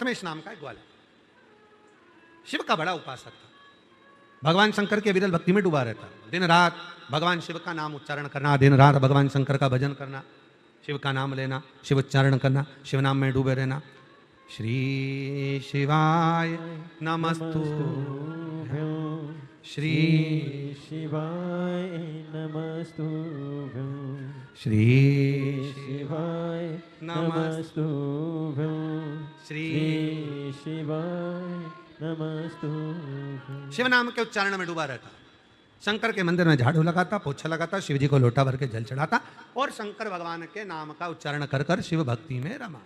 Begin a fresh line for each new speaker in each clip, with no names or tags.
प्रथमेश नाम का एक ग्वाल शिव का बड़ा उपासक था। भगवान शंकर के विरल भक्ति में डूबा रहता, दिन रात भगवान शिव का नाम उच्चारण करना, दिन रात भगवान शंकर का भजन करना, शिव का नाम लेना, शिव उच्चारण करना, शिव नाम में डूबे रहना। श्री शिवाय नमस्तुभ्यं, श्री
शिवाय नमस्तुभ्यं,
श्री
शिवाय नमस्तुभ्यं, श्री शिवाय नमस्तुभ्यं।
शिव नाम के उच्चारण में डूबा रहता, शंकर के मंदिर में झाड़ू लगाता, पोछा लगाता, शिव जी को लोटा भर के जल चढ़ाता और शंकर भगवान के नाम का उच्चारण कर कर शिव भक्ति में रमा।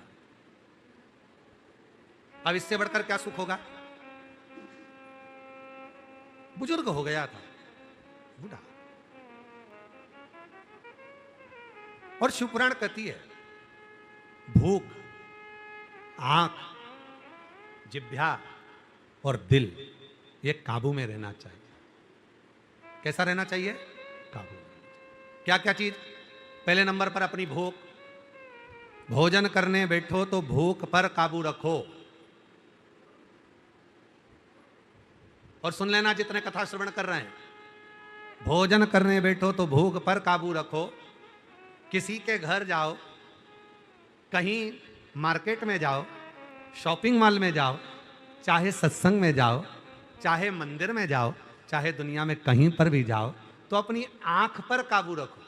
अब इससे बढ़कर क्या सुख होगा? बुजुर्ग हो गया था, बूढ़ा। और शिवपुराण कहती है भूख, आंख, जिह्वा और दिल ये काबू में रहना चाहिए। कैसा रहना चाहिए? काबू। क्या क्या चीज? पहले नंबर पर अपनी भूख, भोजन करने बैठो तो भूख पर काबू रखो। और सुन लेना जितने कथा श्रवण कर रहे हैं, भोजन करने बैठो तो भूख पर काबू रखो। किसी के घर जाओ, कहीं मार्केट में जाओ, शॉपिंग मॉल में जाओ, चाहे सत्संग में जाओ, चाहे मंदिर में जाओ, चाहे दुनिया में कहीं पर भी जाओ, तो अपनी आंख पर काबू रखो।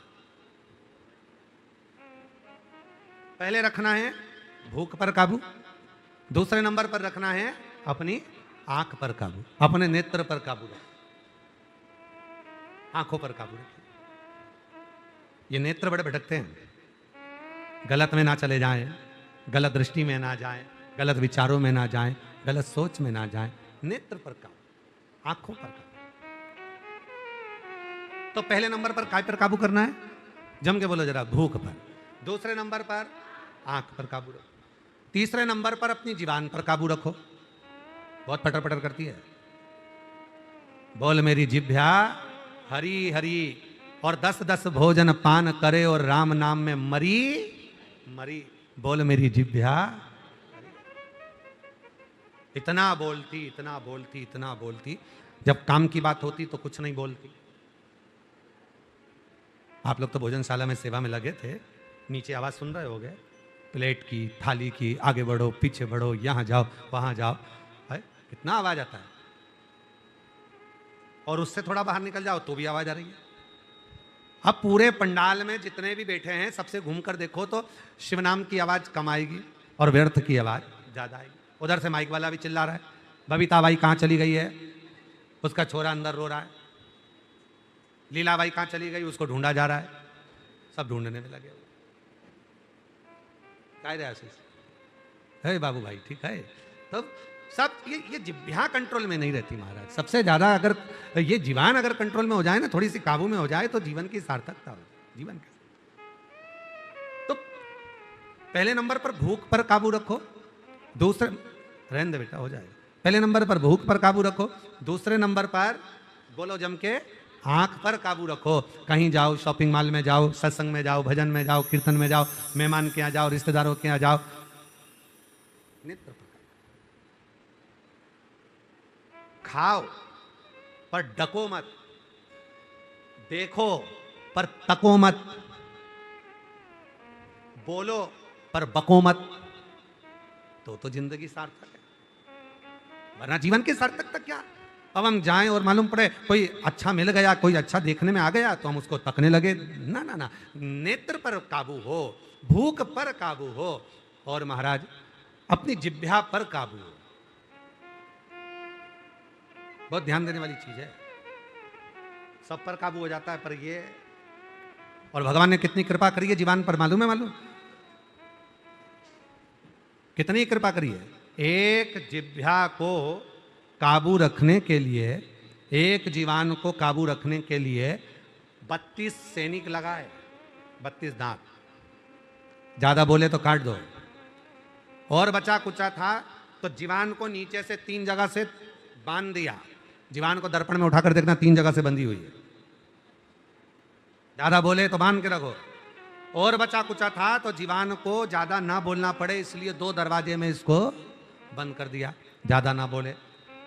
पहले रखना है भूख पर काबू, दूसरे नंबर पर रखना है अपनी आंख पर काबू, अपने नेत्र पर काबू रखो, आंखों पर काबू रखो। ये नेत्र बड़े भटकते हैं, गलत में ना चले जाएं, गलत दृष्टि में ना जाएं, गलत विचारों में ना जाएं, गलत सोच में ना जाएं। नेत्र पर काबू, आंखों पर काबू। तो पहले नंबर पर काय पर काबू करना है? जम के बोलो जरा, भूख पर। दूसरे नंबर पर आंख पर काबू रखो। तीसरे नंबर पर अपनी जीवान पर काबू रखो, बहुत पटर पटर करती है। बोल मेरी जिभ्या हरी हरी, और 10-10 भोजन पान करे और राम नाम में मरी मरी। बोल मेरी जिभ्या, इतना बोलती, इतना बोलती, इतना बोलती, जब काम की बात होती तो कुछ नहीं बोलती। आप लोग तो भोजनशाला में सेवा में लगे थे, नीचे आवाज सुन रहे होगे, प्लेट की, थाली की, आगे बढ़ो, पीछे बढ़ो, यहां जाओ, वहां जाओ, है? कितना आवाज आता है। और उससे थोड़ा बाहर निकल जाओ तो भी आवाज आ रही है। अब पूरे पंडाल में जितने भी बैठे हैं सबसे घूमकर देखो तो शिव नाम की आवाज कम आएगी और व्यर्थ की आवाज ज्यादा आएगी। उधर से माइक वाला भी चिल्ला रहा है, बबीता बाई कहाँ चली गई है, उसका छोरा अंदर रो रहा है। लीला बाई कहाँ चली गई, उसको ढूंढा जा रहा है। सब ढूंढने में लगे। काय रे आशीष, है बाबू भाई, ठीक है। तो सब ये जिह्वा कंट्रोल में नहीं रहती महाराज। सबसे ज्यादा अगर ये जीवान अगर कंट्रोल में हो जाए ना, थोड़ी सी काबू में हो जाए, तो जीवन की सार्थकता हो जाए। जीवन का तो पहले नंबर पर भूख पर काबू रखो, दूसरे रहने दे बेटा, हो जाएगा। पहले नंबर पर भूख पर काबू रखो, दूसरे नंबर पर बोलो जम के आंख पर काबू रखो। कहीं जाओ, शॉपिंग मॉल में जाओ, सत्संग में जाओ, भजन में जाओ, कीर्तन में जाओ, मेहमान के यहाँ जाओ, रिश्तेदारों के यहाँ जाओ, नेत्र पर खाओ पर डको मत, देखो पर तको मत, बोलो पर बको मत, तो जिंदगी सार्थक है। वरना जीवन की सार्थकता क्या? अब हम जाएं और मालूम पड़े कोई अच्छा मिल गया, कोई अच्छा देखने में आ गया तो हम उसको तकने लगे, ना ना ना। नेत्र पर काबू हो, भूख पर काबू हो, और महाराज अपनी जिह्वा पर काबू हो। बहुत ध्यान देने वाली चीज है। सब पर काबू हो जाता है, पर ये, और भगवान ने कितनी कृपा करी है जीवान पर, मालूम है? मालूम कितनी कृपा करी है। एक जिह्वा को काबू रखने के लिए, एक जीवान को काबू रखने के लिए 32 सैनिक लगाए, 32 दांत। ज्यादा बोले तो काट दो। और बचा कुचा था तो जीवान को नीचे से 3 जगह से बांध दिया। जीवान को दर्पण में उठाकर देखना, 3 जगह से बंधी हुई है। ज्यादा बोले तो बांध के रखो। और बचा कुचा था तो जीवान को ज्यादा ना बोलना पड़े, इसलिए 2 दरवाजे में इसको बंद कर दिया, ज्यादा ना बोले।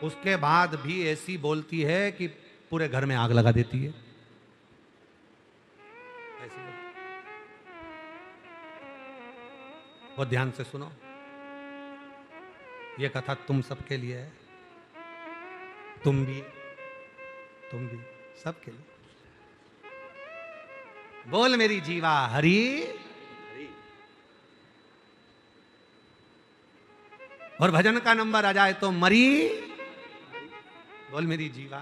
उसके बाद भी ऐसी बोलती है कि पूरे घर में आग लगा देती है। ऐसी बोलती। वो ध्यान से सुनो, ये कथा तुम सबके लिए है, तुम भी सबके लिए। बोल मेरी जीवा हरि हरि। और भजन का नंबर आ जाए तो मरी। बोल मेरी जीवा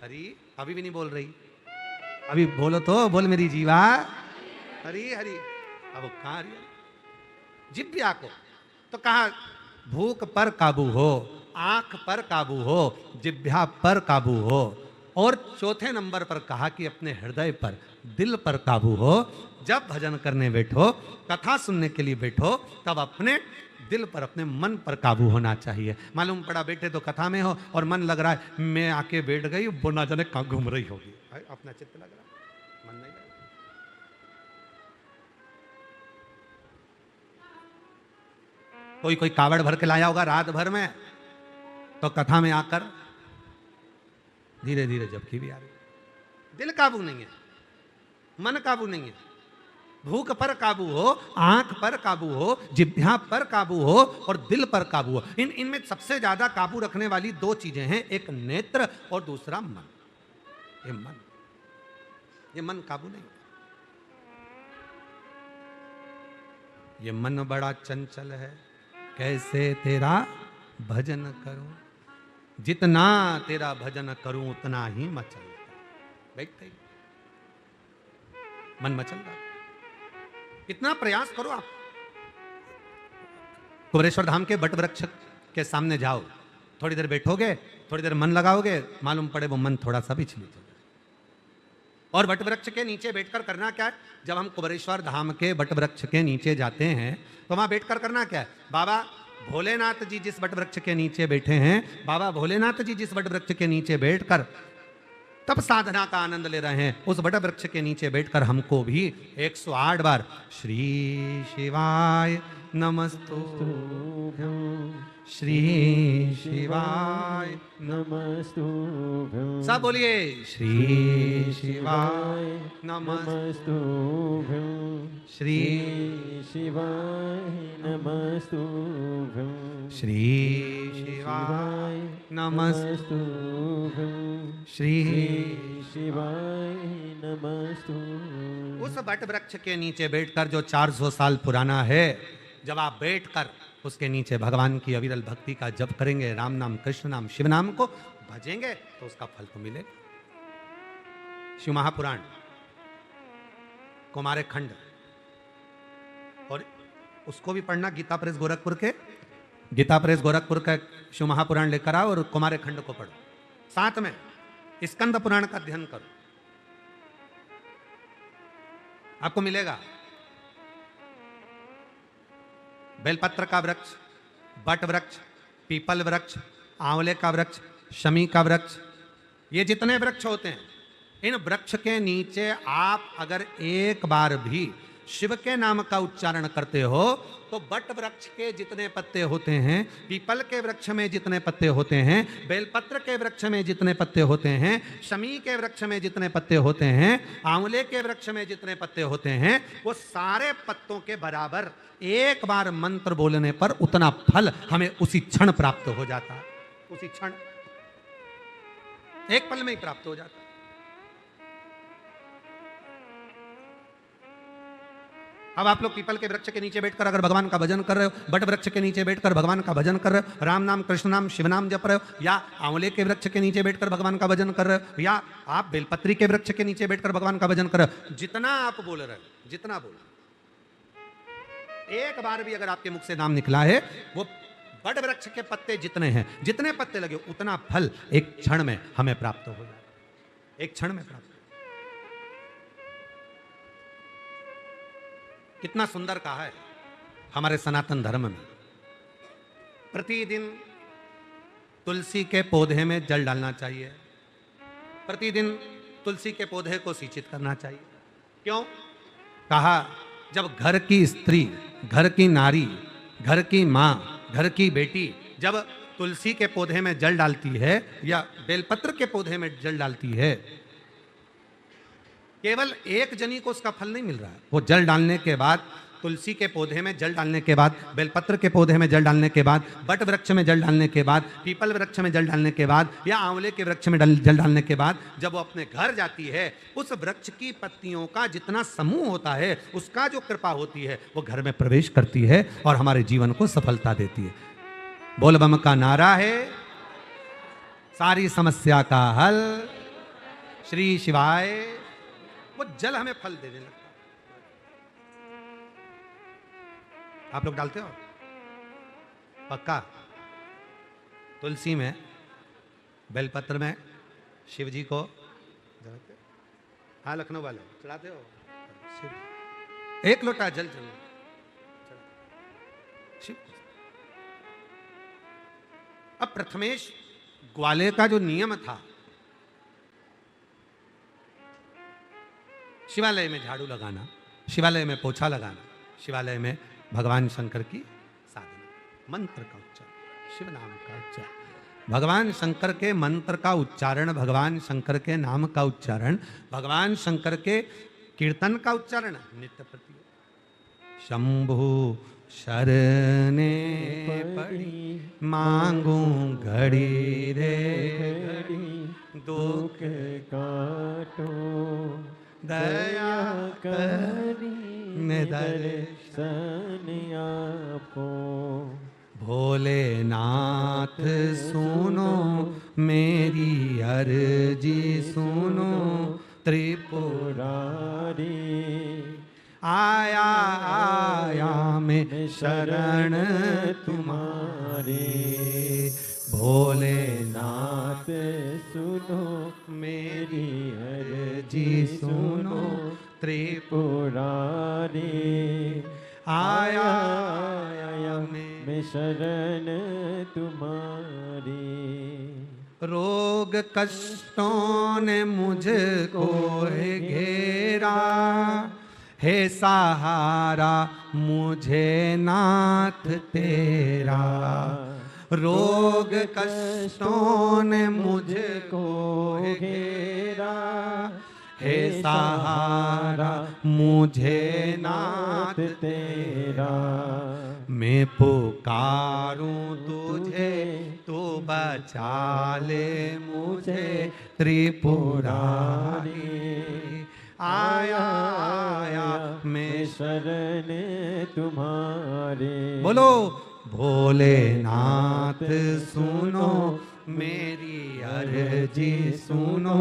हरि। अभी भी नहीं बोल रही, अभी बोलो तो, बोल मेरी जीवा हरि हरि। अब वो कहां रही है? जिभ्या को तो कहा भूख पर काबू हो, आंख पर काबू हो, जिभ्या पर काबू हो। और चौथे नंबर पर कहा कि अपने हृदय पर, दिल पर काबू हो। जब भजन करने बैठो, कथा सुनने के लिए बैठो, तब अपने दिल पर, अपने मन पर काबू होना चाहिए। मालूम पड़ा बैठे तो कथा में हो और मन लग रहा है मैं आके बैठ गई, वो ना जाने कहां घूम रही होगी, अपना चित्त लग रहा है, मन नहीं लग रहा। कोई कावड़ भर के लाया होगा रात भर में, तो कथा में आकर धीरे धीरे झपकी भी आ रही। दिल काबू नहीं है, मन काबू नहीं है। भूख पर काबू हो, आंख पर काबू हो, जिह्वा पर काबू हो और दिल पर काबू हो। इनमें सबसे ज्यादा काबू रखने वाली दो चीजें हैं, एक नेत्र और दूसरा मन। ये मन काबू नहीं। ये मन बड़ा चंचल है, कैसे तेरा भजन करूं, जितना तेरा भजन करूं उतना ही मचलता। बैठते ही मन मचल रहा। इतना प्रयास करो आप, कुबेरेश्वर धाम के बट वृक्ष के सामने जाओ, थोड़ी देर बैठोगे, थोड़ी देर मन लगाओगे, मालूम पड़े वो मन थोड़ा सा विचलित हो जाए। और बट वृक्ष के नीचे बैठकर करना क्या है? जब हम कुबेरेश्वर धाम के बट वृक्ष के नीचे जाते हैं तो वहां बैठकर करना क्या है? बाबा भोलेनाथ जी जिस बट वृक्ष के नीचे बैठे हैं, बाबा भोलेनाथ जी जिस बट वृक्ष के नीचे बैठकर तब साधना का आनंद ले रहे हैं, उस बट वृक्ष के नीचे बैठकर हमको भी 108 बार श्री शिवाय नमस्तुभ्यं, श्री शिवाय
नमस्तुभ्यं।
सब बोलिए, श्री शिवाय
नमस्तुभ्यं,
श्री
शिवाय नमस्तुभ्यं,
श्री शिवाय
नमस्तुभ्यं,
श्री
शिवाय नमस्तुभ्यं।
उस बट वृक्ष के नीचे बैठकर जो 400 साल पुराना है, जब आप बैठकर उसके नीचे भगवान की अविरल भक्ति का जप करेंगे, राम नाम, कृष्ण नाम, शिव नाम को भजेंगे, तो उसका फल तो मिलेगा। शिव महापुराण, कुमारे खंड, और उसको भी पढ़ना, गीता प्रेस गोरखपुर के, गीता प्रेस गोरखपुर का शिव महापुराण लेकर आओ और कुमारे खंड को पढ़ो। साथ में स्कंद पुराण का अध्ययन करो, आपको मिलेगा बेलपत्र का वृक्ष, बट वृक्ष, पीपल वृक्ष, आंवले का वृक्ष, शमी का वृक्ष, ये जितने वृक्ष होते हैं, इन वृक्ष के नीचे आप अगर एक बार भी शिव के नाम का उच्चारण करते हो तो बट वृक्ष के जितने पत्ते होते हैं, पीपल के वृक्ष में जितने पत्ते होते हैं, बेलपत्र के वृक्ष में जितने पत्ते होते हैं, शमी के वृक्ष में जितने पत्ते होते हैं, आंवले के वृक्ष में जितने पत्ते होते हैं, वो सारे पत्तों के बराबर एक बार मंत्र बोलने पर उतना फल हमें उसी क्षण प्राप्त हो जाता है। उसी क्षण, एक पल में ही प्राप्त हो जाता है। अब आप लोग पीपल के वृक्ष के नीचे बैठकर अगर भगवान का भजन कर रहे हो, बट वृक्ष के नीचे बैठकर भगवान का भजन कर रहे हो, राम नाम, कृष्ण नाम, शिव नाम जप रहे हो, या आंवले के वृक्ष के नीचे बैठकर भगवान का भजन कर रहे हो, या आप बेलपत्री के वृक्ष के नीचे बैठकर भगवान का भजन कर रहे हो, जितना आप बोल रहे हो, जितना बोल, एक बार भी अगर आपके मुख से नाम निकला है, वो बट वृक्ष के पत्ते जितने हैं, जितने पत्ते लगे, उतना फल एक क्षण में हमें प्राप्त हो जाए, एक क्षण में प्राप्त। कितना सुंदर कहा है हमारे सनातन धर्म में। प्रतिदिन तुलसी के पौधे में जल डालना चाहिए, प्रतिदिन तुलसी के पौधे को सिंचित करना चाहिए। क्यों? कहा जब घर की स्त्री, घर की नारी, घर की माँ, घर की बेटी जब तुलसी के पौधे में जल डालती है या बेलपत्र के पौधे में जल डालती है, केवल एक जनी को उसका फल नहीं मिल रहा है। वो जल डालने के बाद, तुलसी के पौधे में जल डालने के बाद, बेलपत्र के पौधे में जल डालने के बाद, बट वृक्ष में जल डालने के बाद, पीपल वृक्ष में जल डालने के बाद, या आंवले के वृक्ष में जल डालने के बाद, जब वो अपने घर जाती है, उस वृक्ष की पत्तियों का जितना समूह होता है, उसका जो कृपा होती है, वो घर में प्रवेश करती है और हमारे जीवन को सफलता देती है। बोल बम का नारा है, सारी समस्या का हल, श्री शिवाय। वो जल हमें फल देने लगता है। आप लोग डालते हो पक्का? तुलसी में, बेलपत्र में शिव जी को चढ़ाते हो? हाँ, लखनऊ वाले चढ़ाते हो? शिव एक लोटा जल चढ़ा शिव। अब प्रथमेश ग्वाले का जो नियम था, शिवालय में झाड़ू लगाना, शिवालय में पोछा लगाना, शिवालय में भगवान शंकर की साधना, मंत्र का उच्चारण, शिव नाम का उच्चारण, भगवान शंकर के मंत्र का उच्चारण, भगवान शंकर के नाम का उच्चारण, भगवान शंकर के कीर्तन का उच्चारण नित्य प्रति। शंभु शरणे पड़ी मांगू घड़ी रे घड़ी, दुख
काटो
दया
करी
दर्शन
आपो।
भोलेनाथ सुनो मेरी अर्जी सुनो, त्रिपुरारी आया आया मैं शरण तुम्हारे। भोलेनाथ
सुनो
मेरी अर्जी सुनो, त्रिपुरारी आया आया
मैं शरण तुम्हारी।
रोग कष्टों ने मुझको घेरा, हे सहारा मुझे नाथ तेरा। रोग कष्टों ने मुझको घेरा, हे सहारा मुझे नाथ तेरा। मैं पुकारूं तुझे तू बचा ले मुझे, त्रिपुरारी आया आया मैं
शरण तुम्हारे।
बोलो भोलेनाथ सुनो मेरी अर्जी सुनो,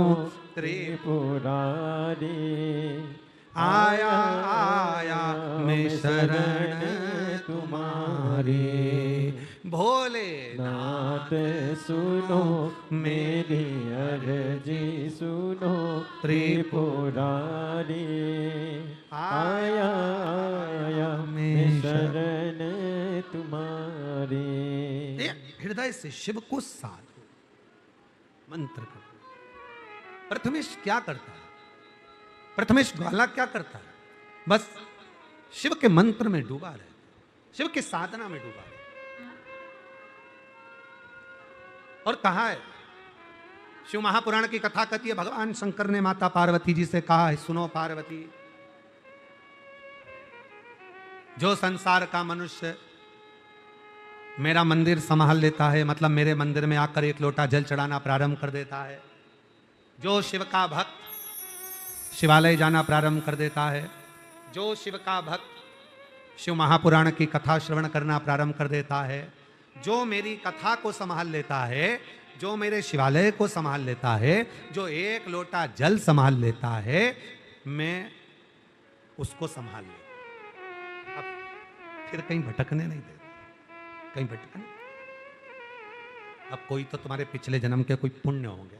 त्रिपुरारी
आया आया मैं शरण तुम्हारी। भोलेनाथ
सुनो मेरी अर्जी सुनो, त्रिपुरारी आया आया मैं शरण तुम्हारी।
हृदय से शिव को साधो, मंत्र करो। प्रथमेश क्या करता है? प्रथमेश ग्वाला क्या करता है? बस शिव के मंत्र में डूबा रहे, शिव की साधना में डूबा रहे। और कहा है, शिव महापुराण की कथा कहती है, भगवान शंकर ने माता पार्वती जी से कहा है, सुनो पार्वती, जो संसार का मनुष्य मेरा मंदिर संभाल लेता है, मतलब मेरे मंदिर में आकर एक लोटा जल चढ़ाना प्रारंभ कर देता है, जो शिव का भक्त शिवालय जाना प्रारंभ कर देता है, जो शिव का भक्त शिव महापुराण की कथा श्रवण करना प्रारंभ कर देता है, जो मेरी कथा को संभाल लेता है, जो मेरे शिवालय को संभाल लेता है, जो एक लोटा जल संभाल लेता है, मैं उसको संभाल लेता। अब फिर कहीं भटकने नहीं देता, कहीं भटकने। अब कोई तो तुम्हारे पिछले जन्म के कोई पुण्य होंगे,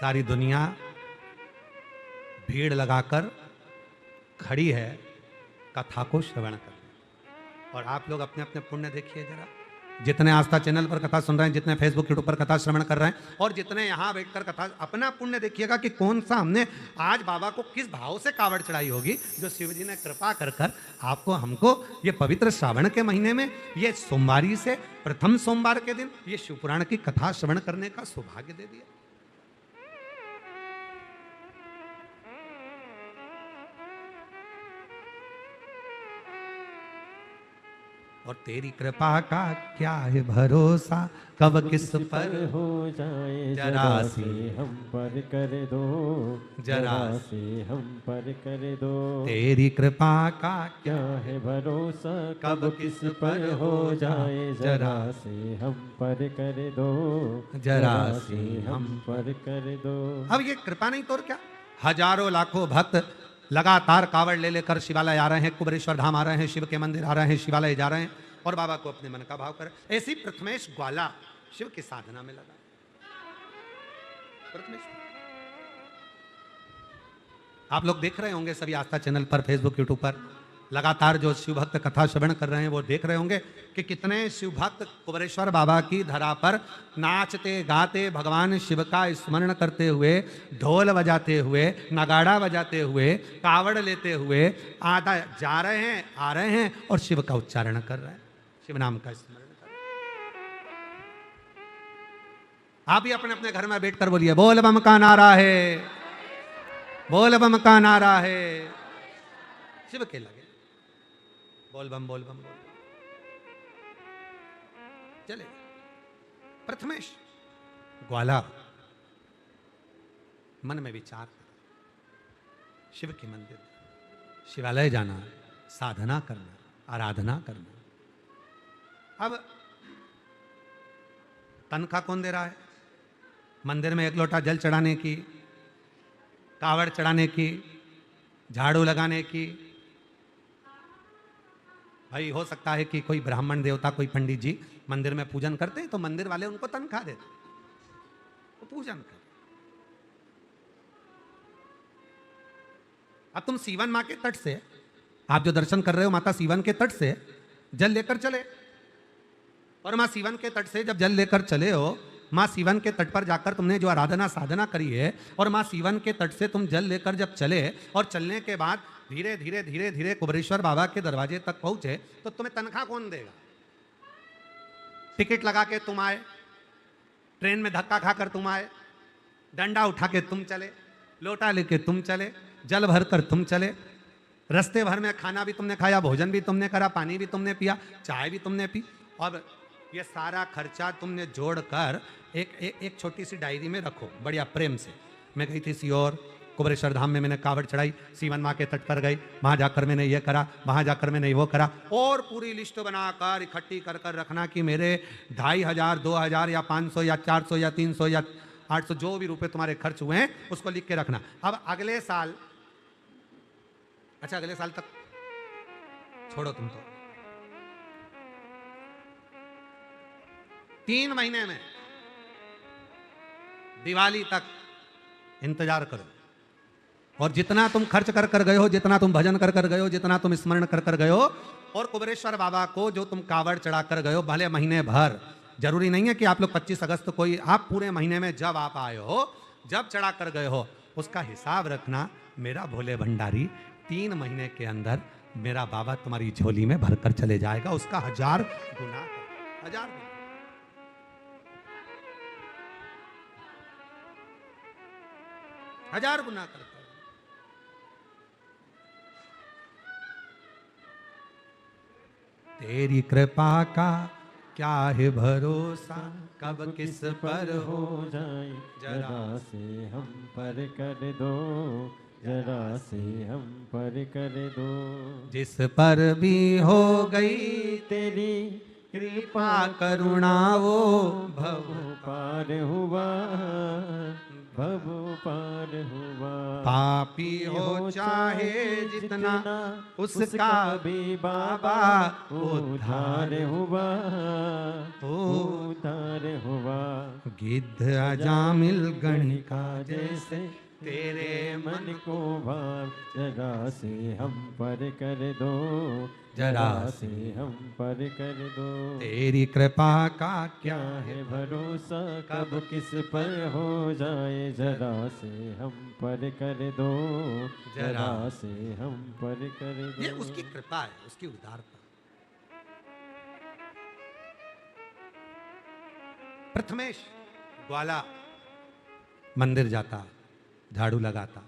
सारी दुनिया भीड़ लगाकर खड़ी है कथा को श्रवण करने, और आप लोग अपने अपने पुण्य देखिए जरा, जितने आस्था चैनल पर कथा सुन रहे हैं, जितने फेसबुक यूट्यूब पर कथा श्रवण कर रहे हैं, और जितने यहाँ बैठकर कथा, अपना पुण्य देखिएगा कि कौन सा हमने आज बाबा को किस भाव से कावड़ चढ़ाई होगी, जो शिव जी ने कृपा कर कर आपको हमको ये पवित्र श्रावण के महीने में, ये सोमवारी से प्रथम सोमवार के दिन ये शिवपुराण की कथा श्रवण करने का सौभाग्य दे दिया। और तेरी कृपा का क्या है भरोसा, कब किस पर
हो जाए
जरा से
हम पर कर दो,
जरा
से हम पर कर दो।
तेरी कृपा का
क्या है भरोसा, कब किस पर हो जाए जरा से हम पर कर दो,
जरा
से हम पर कर दो।
अब ये कृपा नहीं तो और क्या। हजारों लाखों भक्त लगातार कावड़ ले लेकर शिवालय आ रहे हैं, कुबेरेश्वर धाम आ रहे हैं, शिव के मंदिर आ रहे हैं, शिवालय जा रहे हैं और बाबा को अपने मन का भाव कर। ऐसी प्रथमेश ग्वाला शिव की साधना में लगा। प्रथमेश, आप लोग देख रहे होंगे सभी आस्था चैनल पर, फेसबुक यूट्यूब पर लगातार जो शिव भक्त कथा श्रवण कर रहे हैं वो देख रहे होंगे कि कितने शिव भक्त कुबेरेश्वर बाबा की धरा पर नाचते गाते भगवान शिव का स्मरण करते हुए, ढोल बजाते हुए, नगाड़ा बजाते हुए, कावड़ लेते हुए आधा जा रहे हैं, आ रहे हैं और शिव का उच्चारण कर रहे हैं, शिव नाम का स्मरण कर रहे हैं। आप भी अपने अपने घर में बैठकर बोलिए, बोल बम का नारा है, बोल बम का नारा है, शिव के लगे बोल बम बोल बम बोल। चले प्रथमेश ग्वाला मन में विचार, शिव के मंदिर, शिवालय जाना, साधना करना, आराधना करना। अब तनख्वाह कौन दे रहा है? मंदिर में एक लोटा जल चढ़ाने की, कावड़ चढ़ाने की, झाड़ू लगाने की। भाई हो सकता है कि कोई ब्राह्मण देवता, कोई पंडित जी मंदिर में पूजन करते हैं तो मंदिर वाले उनको तनख्वाह देते, तो पूजन कर। अब तुम सीवन माँ के तट से, आप जो दर्शन कर रहे हो माता सीवन के तट से जल लेकर चले, और माँ सीवन के तट से जब जल लेकर चले हो, माँ सीवन के तट पर जाकर तुमने जो आराधना साधना करी है, और माँ सीवन के तट से तुम जल लेकर जब चले और चलने के बाद धीरे धीरे धीरे धीरे कुबेरेश्वर बाबा के दरवाजे तक पहुंचे, तो तुम्हें तनख्वाह कौन देगा? टिकट लगा के तुम आए, ट्रेन में धक्का खाकर तुम आए, डंडा उठा के तुम चले, लोटा लेके तुम चले, जल भर कर तुम चले, रास्ते भर में खाना भी तुमने खाया, भोजन भी तुमने करा, पानी भी तुमने पिया, चाय भी तुमने पी, और ये सारा खर्चा तुमने जोड़कर एक छोटी सी डायरी में रखो बढ़िया प्रेम से। मैं गई थी सीहोर, कुबेरेश्वर धाम में मैंने कावड़ चढ़ाई, सीवन माँ के तट पर गई, वहां जाकर मैंने ये करा, वहां जाकर मैंने वो करा, और पूरी लिस्ट बनाकर इकट्ठी कर कर रखना कि मेरे 2500, 2000 या 500 या 400 या 300 या 800 जो भी रुपए तुम्हारे खर्च हुए हैं उसको लिख के रखना। अब अगले साल, अच्छा अगले साल तक छोड़ो तुम, तो 3 महीने में दिवाली तक इंतजार करो, और जितना तुम खर्च कर कर गए हो, जितना तुम भजन कर कर गए हो, जितना तुम स्मरण कर कर गए हो, और कुबेरेश्वर बाबा को जो तुम कावड़ चढ़ा कर गए हो, भले महीने भर, जरूरी नहीं है कि आप लोग 25 अगस्त कोई, आप पूरे महीने में जब आप आए हो, जब चढ़ा कर गए हो, उसका हिसाब रखना। मेरा भोले भंडारी 3 महीने के अंदर मेरा बाबा तुम्हारी झोली में भरकर चले जाएगा, उसका 1000 गुना, 1000 गुना। हजार गुना करता है। तेरी कृपा का क्या है भरोसा, कब किस पर हो
जाए जरा से हम पर कर दो, जरा से हम पर कर दो।
जिस पर भी हो गई
तेरी
कृपा करुणा, वो भव
पार हुआ, भव पार हुआ।
पापी हो चाहे जितना, उसका
भी बाबा उद्धार हुआ, उद्धार हुआ।
गिद्ध अजामिल गणिका
जैसे
तेरे
मन को भाव जरा से हम पर कर दो,
जरा
से हम पर कर दो।
तेरी कृपा का
क्या है भरोसा कब किस पर हो जाए, जरा से हम पर कर दो, जरा से हम पर कर दो।
ये उसकी कृपा है, उसकी उदारता। प्रथमेश ग्वाला मंदिर जाता, झाड़ू लगाता,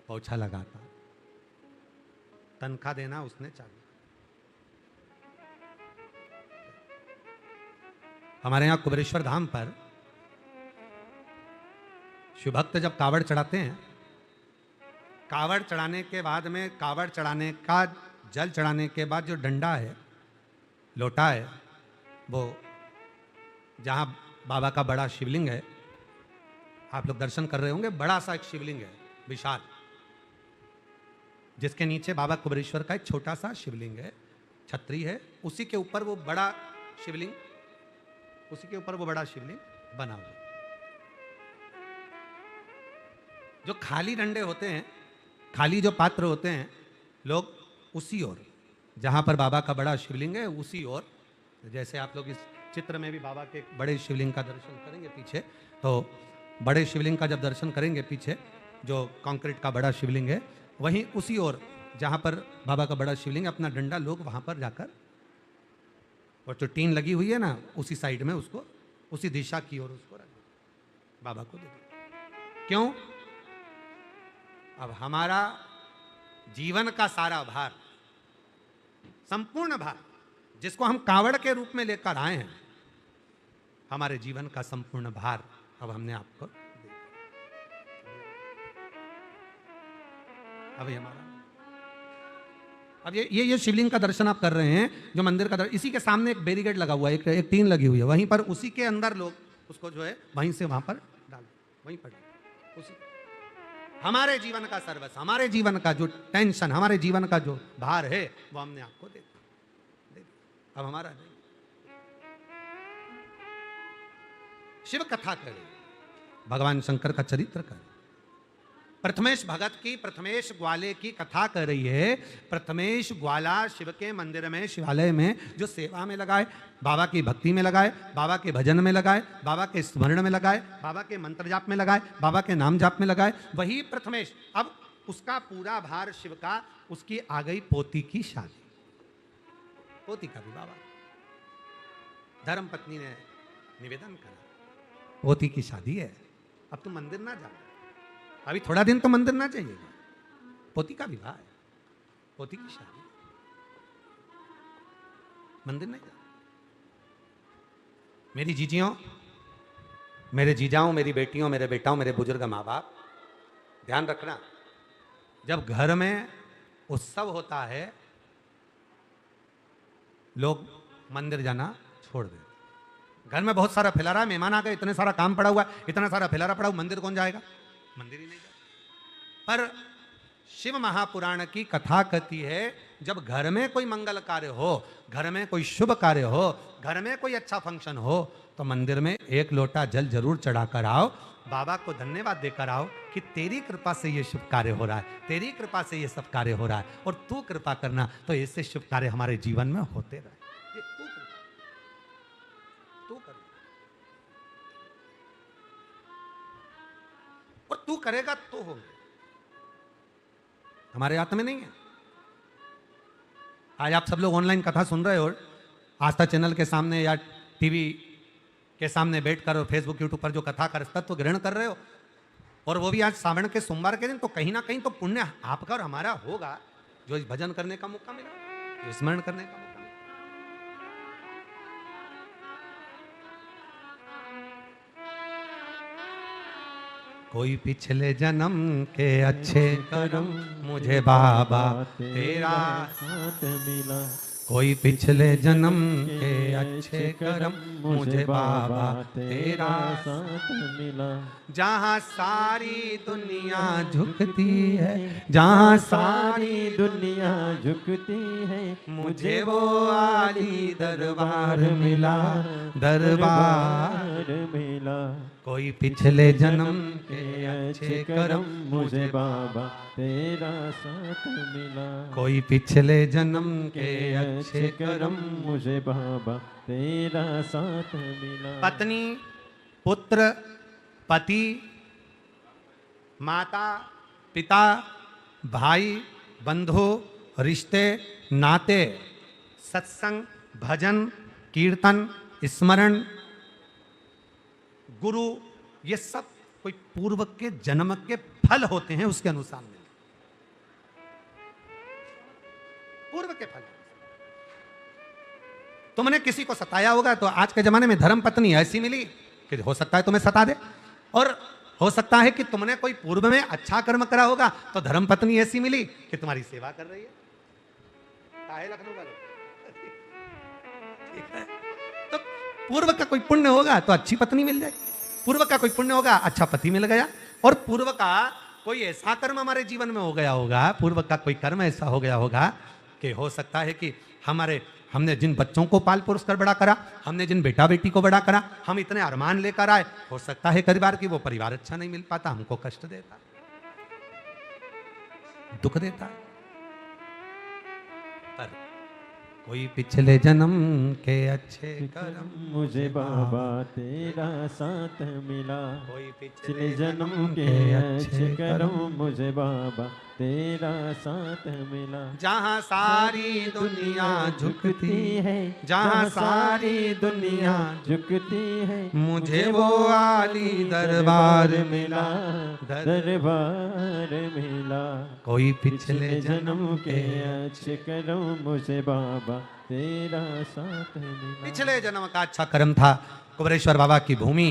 पोछा लगाता, तनख्वाह देना उसने चालू। हमारे यहां कुबेरेश्वर धाम पर शिव भक्त जब कावड़ चढ़ाते हैं, कावड़ चढ़ाने के बाद में, कावड़ चढ़ाने का जल चढ़ाने के बाद जो डंडा है, लोटा है, वो जहां बाबा का बड़ा शिवलिंग है, आप लोग दर्शन कर रहे होंगे, बड़ा सा एक शिवलिंग है विशाल, जिसके नीचे बाबा कुबेरेश्वर का एक छोटा सा शिवलिंग है, छतरी है, उसी के ऊपर वो बड़ा शिवलिंग, उसी के ऊपर वो बड़ा शिवलिंग बना हुआ। जो खाली डंडे होते हैं, खाली जो पात्र होते हैं, लोग उसी ओर, जहां पर बाबा का बड़ा शिवलिंग है उसी ओर, जैसे आप लोग इस चित्र में भी बाबा के बड़े शिवलिंग का दर्शन करेंगे पीछे, तो बड़े शिवलिंग का जब दर्शन करेंगे पीछे, जो कंक्रीट का बड़ा शिवलिंग है, वहीं उसी ओर जहां पर बाबा का बड़ा शिवलिंग, अपना डंडा लोग वहां पर जाकर, और जो टीन लगी हुई है ना, उसी साइड में उसको, उसी दिशा की ओर उसको रख बाबा को दे दो। क्यों? अब हमारा जीवन का सारा भार, संपूर्ण भार, जिसको हम कावड़ के रूप में लेकर आए हैं, हमारे जीवन का संपूर्ण भार अब हमने आपको दे दिया। अभी हमारा, अब ये शिवलिंग का दर्शन आप कर रहे हैं, जो मंदिर का दर्शन, इसी के सामने एक बैरिकेड लगा हुआ है, एक टीन लगी हुई है, वहीं पर उसी के अंदर लोग उसको जो है वहीं से वहां पर डाल, वहीं पर डाल, उसी हमारे जीवन का सर्वस्व, हमारे जीवन का जो टेंशन, हमारे जीवन का जो भार है, वो हमने आपको दे दिया। अब हमारा नहीं। शिव कथा करें, भगवान शंकर का चरित्र करें, प्रथमेश भगत की, प्रथमेश ग्वाले की कथा कर रही है। प्रथमेश ग्वाला शिव के मंदिर में, शिवालय में जो सेवा में लगाए, बाबा की भक्ति में लगाए, बाबा के भजन में लगाए, बाबा के स्मरण में लगाए, बाबा के मंत्र जाप में लगाए, बाबा के नाम जाप में लगाए, वही प्रथमेश, अब उसका पूरा भार शिव का, उसकी आ गई पोती की शादी, पोती का भी बाबा, धर्म पत्नी ने निवेदन करा, पोती की शादी है, अब तुम मंदिर ना जा, अभी थोड़ा दिन तो मंदिर ना जाइएगा, पोती का विवाह है, पोती की शादी, मंदिर नहीं जा। मेरी जीजियों, मेरे जीजाओं, मेरी बेटियों, मेरे बेटाओं, मेरे बुजुर्ग माँ बाप, ध्यान रखना, जब घर में उत्सव होता है, लोग मंदिर जाना छोड़ देते। घर में बहुत सारा फैला रहा है, मेहमान आ गए, इतने सारा काम पड़ा हुआ है, इतना सारा फैला पड़ा हुआ, मंदिर कौन जाएगा? मंदिर ही नहीं जाएगा। पर शिव महापुराण की कथा कहती है, जब घर में कोई मंगल कार्य हो, घर में कोई शुभ कार्य हो, घर में कोई अच्छा फंक्शन हो, तो मंदिर में एक लोटा जल जरूर चढ़ाकर आओ, बाबा को धन्यवाद देकर आओ कि तेरी कृपा से ये शुभ कार्य हो रहा है, तेरी कृपा से ये सब कार्य हो रहा है, और तू कृपा करना तो ऐसे शुभ कार्य हमारे जीवन में होते रहे। ये तू कर, और तू करेगा तो होंगे, हमारे हाथ में नहीं है। आज आप सब लोग ऑनलाइन कथा सुन रहे हो, आस्था चैनल के सामने या टीवी के सामने बैठकर और फेसबुक यूट्यूब पर जो कथा का तत्व ग्रहण कर रहे हो, और वो भी आज सावन के सोमवार के दिन, तो कहीं ना कहीं तो पुण्य आपका और हमारा होगा, जो इस भजन करने का मौका मिला, जो स्मरण करने का मौका मिला। कोई पिछले जन्म के अच्छे कर्म मुझे बाबा तेरा
साथ मिला,
कोई पिछले जन्म के अच्छे कर्म मुझे बाबा तेरा
साथ मिला।
जहाँ सारी दुनिया झुकती है, जहाँ
सारी दुनिया झुकती है,
मुझे वो आली दरबार मिला, दरबार
मिला।
कोई पिछले जन्म के अच्छे कर्म
मुझे बाबा तेरा साथ मिला।
कोई पिछले जन्म के अच्छे कर्म
मुझे बाबा तेरा साथ मिला।
पत्नी, पुत्र, पति, माता, पिता, भाई, बंधु, रिश्ते, नाते, सत्संग, भजन, कीर्तन, स्मरण, गुरु, ये सब कोई पूर्व के जन्म के फल होते हैं, उसके अनुसार मिले। पूर्व के फल। तुमने किसी को सताया होगा तो आज के जमाने में धर्म पत्नी ऐसी मिली कि हो सकता है तुम्हें सता दे, और हो सकता है कि तुमने कोई पूर्व में अच्छा कर्म करा होगा तो धर्म पत्नी ऐसी मिली कि तुम्हारी सेवा कर रही है। काहे लखनऊ वालों? ठीक है, तो पूर्व का कोई पुण्य होगा तो अच्छी पत्नी मिल जाएगी, पूर्व का कोई पुण्य होगा अच्छा पति मिल गया, और पूर्व का कोई ऐसा कर्म हमारे जीवन में हो गया होगा, पूर्व का कोई कर्म ऐसा हो गया होगा कि हो सकता है कि हमने जिन बच्चों को पाल पोस कर बड़ा करा, हमने जिन बेटा बेटी को बड़ा करा, हम इतने अरमान लेकर आए, हो सकता है कई बार कि वो परिवार अच्छा नहीं मिल पाता, हमको कष्ट देता, दुख देता। पर कोई पिछले जन्म के अच्छे कर्म
मुझे बाबा तेरा साथ मिला।
कोई
पिछले जन्म के अच्छे कर्म मुझे बाबा तेरा साथ मिला।
जहाँ सारी दुनिया झुकती
है,
जहाँ सारी दुनिया
झुकती है,
मुझे वो आली दरबार मिला,
दरबार मिला।
कोई
पिछले जन्म के अच्छे कर्म मुझे बाबा तेरा साथ मिला।
पिछले जन्म का अच्छा कर्म था कुबरेश्वर बाबा की भूमि,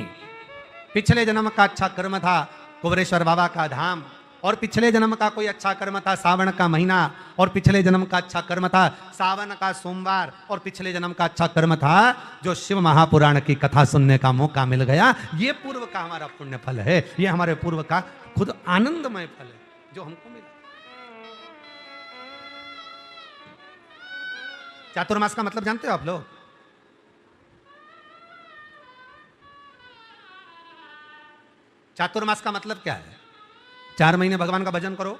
पिछले जन्म का अच्छा कर्म था कुबरेश्वर बाबा का धाम, और पिछले जन्म का कोई अच्छा कर्म था सावन का महीना, और पिछले जन्म का अच्छा कर्म था सावन का सोमवार, और पिछले जन्म का अच्छा कर्म था जो शिव महापुराण की कथा सुनने का मौका मिल गया। ये पूर्व का हमारा पुण्य फल है, ये हमारे पूर्व का खुद आनंदमय फल है जो हमको मिला। चातुर्मास का मतलब जानते हो आप लोग? चातुर्मास का मतलब क्या है? 4 महीने भगवान का भजन करो,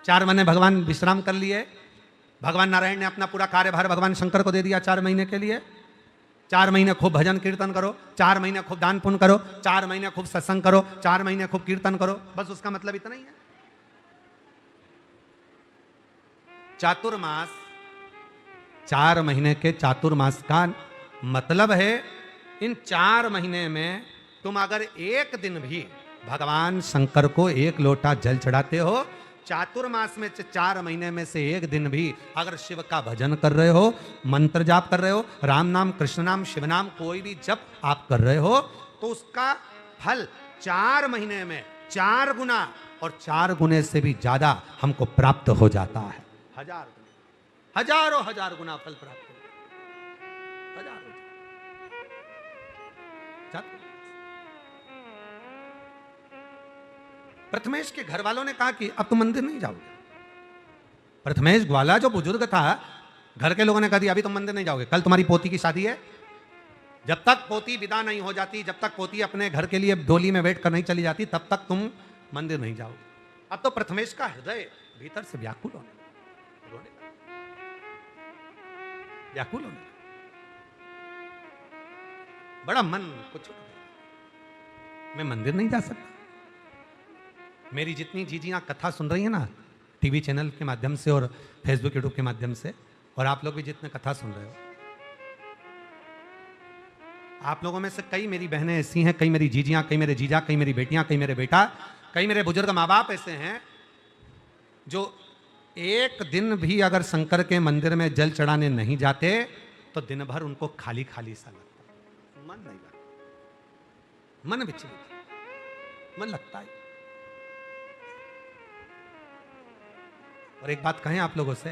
4 महीने भगवान विश्राम कर लिए, भगवान नारायण ने अपना पूरा कार्यभार भगवान शंकर को दे दिया 4 महीने के लिए। 4 महीने खूब भजन कीर्तन करो, 4 महीने खूब दान पुण्य करो, 4 महीने खूब सत्संग करो, 4 महीने खूब कीर्तन करो, बस उसका मतलब इतना ही है। चातुर्मास, 4 महीने के चातुर्मास का मतलब है इन 4 महीने में तुम अगर एक दिन भी भगवान शंकर को 1 लोटा जल चढ़ाते हो, चातुर्मास में 4 महीने में से एक दिन भी अगर शिव का भजन कर रहे हो, मंत्र जाप कर रहे हो, राम नाम, कृष्ण नाम, शिव नाम, कोई भी जप आप कर रहे हो, तो उसका फल 4 महीने में 4 गुना और 4 गुने से भी ज्यादा हमको प्राप्त हो जाता है। हजारों हजार गुना फल प्राप्त हो, हजारों। प्रथमेश के घर वालों ने कहा कि अब तुम मंदिर नहीं जाओगे। प्रथमेश ग्वाला जो बुजुर्ग था, घर के लोगों ने कहा अभी तुम मंदिर नहीं जाओगे, कल तुम्हारी पोती की शादी है, जब तक पोती विदा नहीं हो जाती, जब तक पोती अपने घर के लिए डोली में बैठ कर नहीं चली जाती, तब तक तुम मंदिर नहीं जाओगे। अब तो प्रथमेश का हृदय भीतर से व्याकुल होने, व्याकुल होने, बड़ा मन कुछ, मैं मंदिर नहीं जा सकता। मेरी जितनी जीजियां कथा सुन रही है ना, टीवी चैनल के माध्यम से और फेसबुक यूट्यूब के माध्यम से, और आप लोग भी जितने कथा सुन रहे हो, आप लोगों में से कई मेरी बहनें ऐसी हैं, कई मेरी जीजियां, कई मेरे जीजा, कई मेरी बेटियां, कई मेरे बेटा, कई मेरे बुजुर्ग माँ बाप ऐसे हैं जो एक दिन भी अगर शंकर के मंदिर में जल चढ़ाने नहीं जाते तो दिन भर उनको खाली खाली सा लगता, मन नहीं लगता, मन विचलित, मन लगता है। और एक बात कहें आप लोगों से,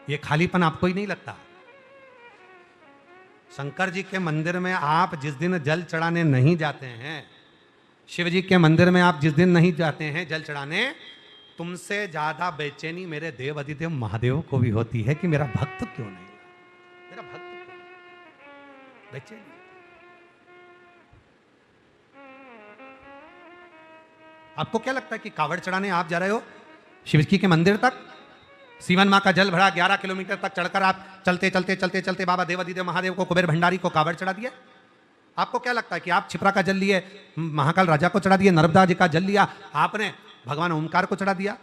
ये खालीपन आपको ही नहीं लगता? शंकर जी के मंदिर में आप जिस दिन जल चढ़ाने नहीं जाते हैं, शिव जी के मंदिर में आप जिस दिन नहीं जाते हैं जल चढ़ाने, तुमसे ज्यादा बेचैनी मेरे देव अधिदेव महादेव को भी होती है कि मेरा भक्त क्यों नहीं, मेरा भक्त क्यों नहीं? बेचैनी। आपको क्या लगता है कि कावड़ चढ़ाने आप जा रहे हो शिव जी के मंदिर तक, सीवन माँ का जल भरा 11 किलोमीटर तक चढ़कर आप चलते चलते चलते चलते बाबा देवादिदेव महादेव को, कुबेर भंडारी को कावड़ चढ़ा दिया? आपको क्या लगता है कि आप छिपरा का जल लिए, महाकाल राजा को चढ़ा दिए, नर्मदा जी का जल लिया आपने, भगवान ओमकार को चढ़ा दिया,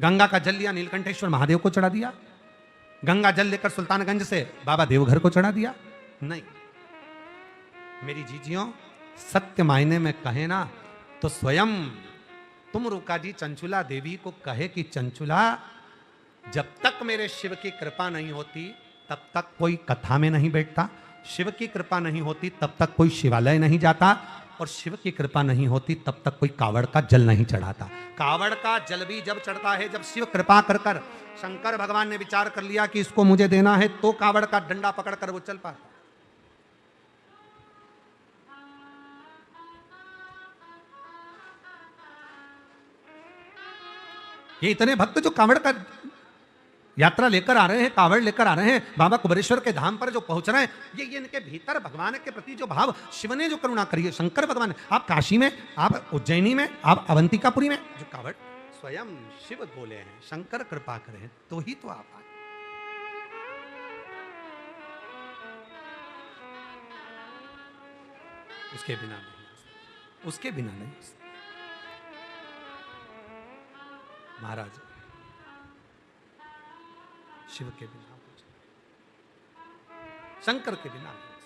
गंगा का जल लिया नीलकंठेश्वर महादेव को चढ़ा दिया, गंगा जल लेकर सुल्तानगंज से बाबा देवघर को चढ़ा दिया? नहीं। मेरी जीजियों, सत्य मायने में कहे ना तो स्वयं तुम रुका जी चंचुला देवी को कहे कि चंचुला, जब तक मेरे शिव की कृपा नहीं होती तब तक कोई कथा में नहीं बैठता, शिव की कृपा नहीं होती तब तक कोई शिवालय नहीं जाता, और शिव की कृपा नहीं होती तब तक कोई कावड़ का जल नहीं चढ़ाता। कावड़ का जल भी जब चढ़ता है जब शिव कृपा कर कर शंकर भगवान ने विचार कर लिया कि इसको मुझे देना है, तो कावड़ का डंडा पकड़कर वो चल पाता। ये इतने भक्त जो कावड़ का यात्रा लेकर आ रहे हैं, कावड़ लेकर आ रहे हैं, बाबा कुबेरेश्वर के धाम पर जो पहुंच रहे हैं, ये इनके भीतर भगवान के प्रति जो भाव, शिव ने जो करुणा करी है, शंकर भगवान, आप काशी में, आप उज्जैनी में, आप अवंतिकापुरी में, जो कावड़ स्वयं शिव बोले हैं, शंकर कृपा करें तो ही तो आप आए। उसके बिना नहीं, उसके बिना नहीं। महाराज शिव के बिना कुछ, शंकर के बिना कुछ।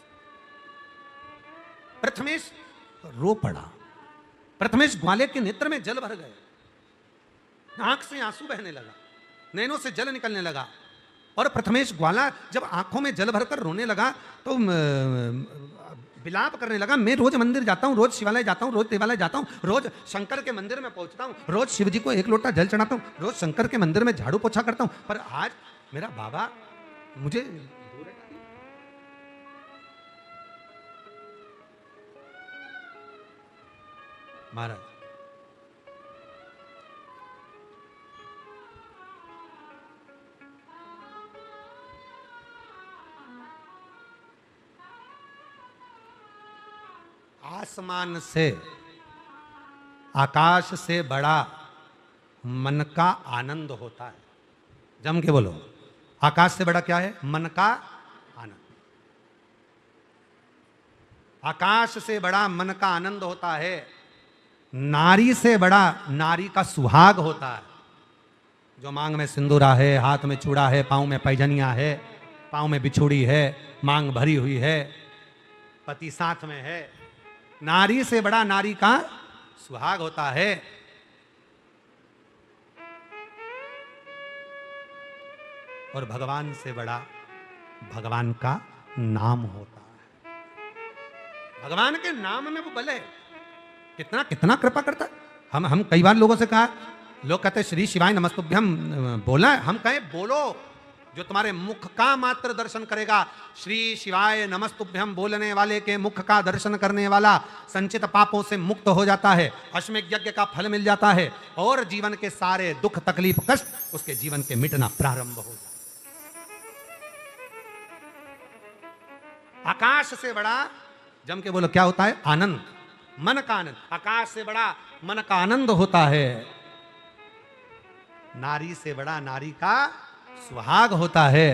प्रथमेश रो पड़ा, प्रथमेश ग्वाले के नेत्र में जल भर गए, आंख से आंसू बहने लगा, नैनों से जल निकलने लगा, और प्रथमेश ग्वाला जब आंखों में जल भरकर रोने लगा तो विलाप करने लगा, मैं रोज मंदिर जाता हूँ, रोज शिवालय जाता हूँ, रोज देवालय जाता हूँ, रोज शंकर के मंदिर में पहुंचता हूँ, रोज शिव जी को 1 लोटा जल चढ़ाता हूँ, रोज शंकर के मंदिर में झाड़ू पोछा करता हूँ, पर आज मेरा बाबा मुझे दूर हटा दिया। महाराज आसमान से, आकाश से बड़ा मन का आनंद होता है। जम के बोलो, आकाश से बड़ा क्या है? मन का आनंद। आकाश से बड़ा मन का आनंद होता है, नारी से बड़ा नारी का सुहाग होता है। जो मांग में सिंदूरा है, हाथ में चूड़ा है, पांव में पैजनिया है, पांव में बिछुड़ी है, मांग भरी हुई है, पति साथ में है, नारी से बड़ा नारी का सुहाग होता है। और भगवान से बड़ा भगवान का नाम होता है। भगवान के नाम में वो बल है, कितना कितना कृपा करता है। हम कई बार लोगों से कहा, लोग कहते श्री शिवाय नमस्तुभ्यम बोला, हम कहे बोलो, जो तुम्हारे मुख का मात्र दर्शन करेगा, श्री शिवाय नमस्तुभ्यम बोलने वाले के मुख का दर्शन करने वाला संचित पापों से मुक्त हो जाता है, अश्वमेध यज्ञ का फल मिल जाता है, और जीवन के सारे दुख तकलीफ कष्ट उसके जीवन के मिटना प्रारंभ हो जाता है। आकाश से बड़ा, जम के बोलो क्या होता है? आनंद, मन का आनंद। आकाश से बड़ा मन का आनंद होता है, नारी से बड़ा नारी का सुहाग होता है।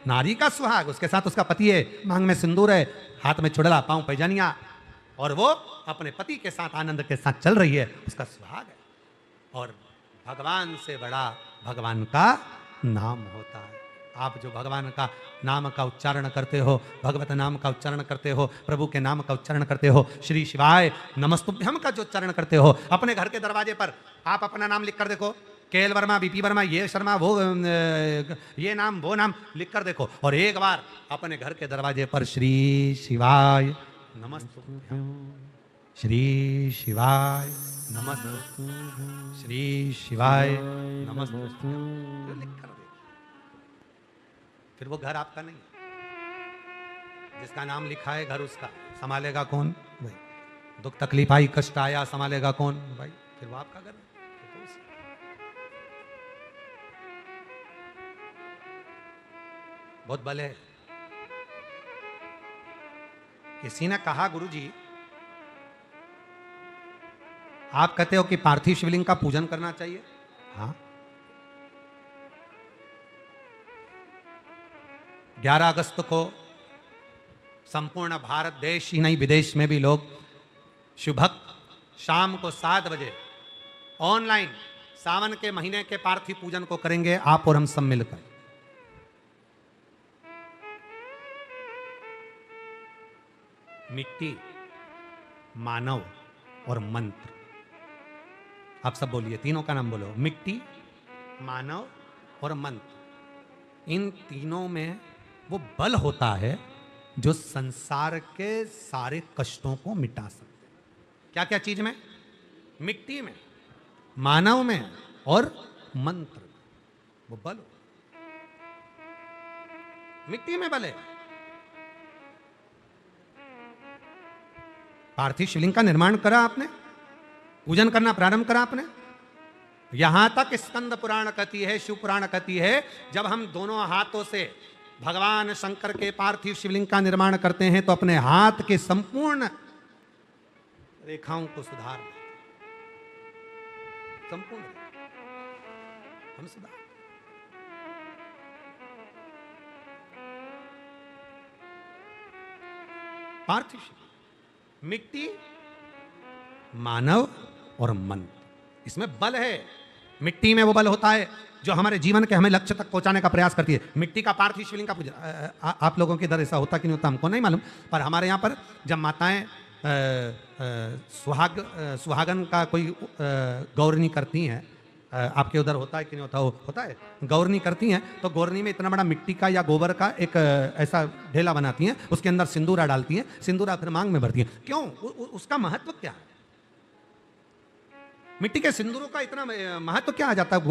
नारी का सुहाग, उसके साथ उसका पति है, मांग में सिंदूर है, हाथ में चुड़ला, पांव पैजानिया, और वो अपने पति के साथ आनंद के साथ चल रही है, उसका सुहाग है। और भगवान से बड़ा भगवान का नाम होता है। आप जो भगवान का नाम का उच्चारण करते हो, भगवत नाम का उच्चारण करते हो, प्रभु के नाम का उच्चारण करते हो, श्री शिवाय नमस्तुभ्यम का जो उच्चारण करते हो, अपने घर के दरवाजे पर आप अपना नाम लिख कर देखो, केएल वर्मा, बीपी वर्मा, ये शर्मा, वो ये नाम वो नाम लिख कर देखो, और एक बार अपने घर के दरवाजे पर श्री शिवाय नमस्तुभ्यम, श्री शिवाय नमस्तुभ्यम, श्री शिवाय नमस्तुभ्यम लिख कर देखो। फिर वो घर आपका नहीं है। जिसका नाम लिखा है घर उसका, संभालेगा कौन? भाई। दुख तकलीफ आई, कष्ट आया, संभालेगा कौन? भाई। फिर वो आपका घर है। फिर तो बहुत बल है। किसी ने कहा, गुरुजी आप कहते हो कि पार्थिव शिवलिंग का पूजन करना चाहिए। हाँ, 11 अगस्त को संपूर्ण भारत देश ही नहीं विदेश में भी लोग शुभक शाम को 7 बजे ऑनलाइन सावन के महीने के पार्थिव पूजन को करेंगे, आप और हम सब मिलकर। मिट्टी, मानव और मंत्र। आप सब बोलिए, तीनों का नाम बोलो। मिट्टी, मानव और मंत्र। इन तीनों में वो बल होता है जो संसार के सारे कष्टों को मिटा सकते हैं। क्या क्या चीज में? मिट्टी में, मानव में और मंत्र में वो बल हो। मिट्टी में बल है। पार्थिव शिवलिंग का निर्माण करा आपने, पूजन करना प्रारंभ करा आपने। यहां तक स्कंद पुराण कहती है, शिव पुराण कहती है, जब हम दोनों हाथों से भगवान शंकर के पार्थिव शिवलिंग का निर्माण करते हैं तो अपने हाथ के संपूर्ण रेखाओं को सुधार, संपूर्ण हम सुधार। पार्थिव शिवलिंग, मिट्टी, मानव और मंत्र, इसमें बल है। मिट्टी में वो बल होता है जो हमारे जीवन के हमें लक्ष्य तक पहुंचाने का प्रयास करती है। मिट्टी का पार्थिव शिवलिंग का पूजन, आप लोगों के इधर ऐसा होता कि नहीं होता हमको नहीं मालूम, पर हमारे यहाँ पर जब माताएं सुहागन का कोई गौरनी करती हैं, आपके उधर होता है कि नहीं होता? होता है। गौरनी करती हैं तो गौरनी में इतना बड़ा मिट्टी का या गोबर का एक ऐसा ढेला बनाती हैं, उसके अंदर सिंदूरा डालती हैं, सिंदूरा फिर मांग में भरती हैं। क्यों? उसका महत्व क्या है? मिट्टी के सिंदूरों का इतना महत्व क्या आ जाता है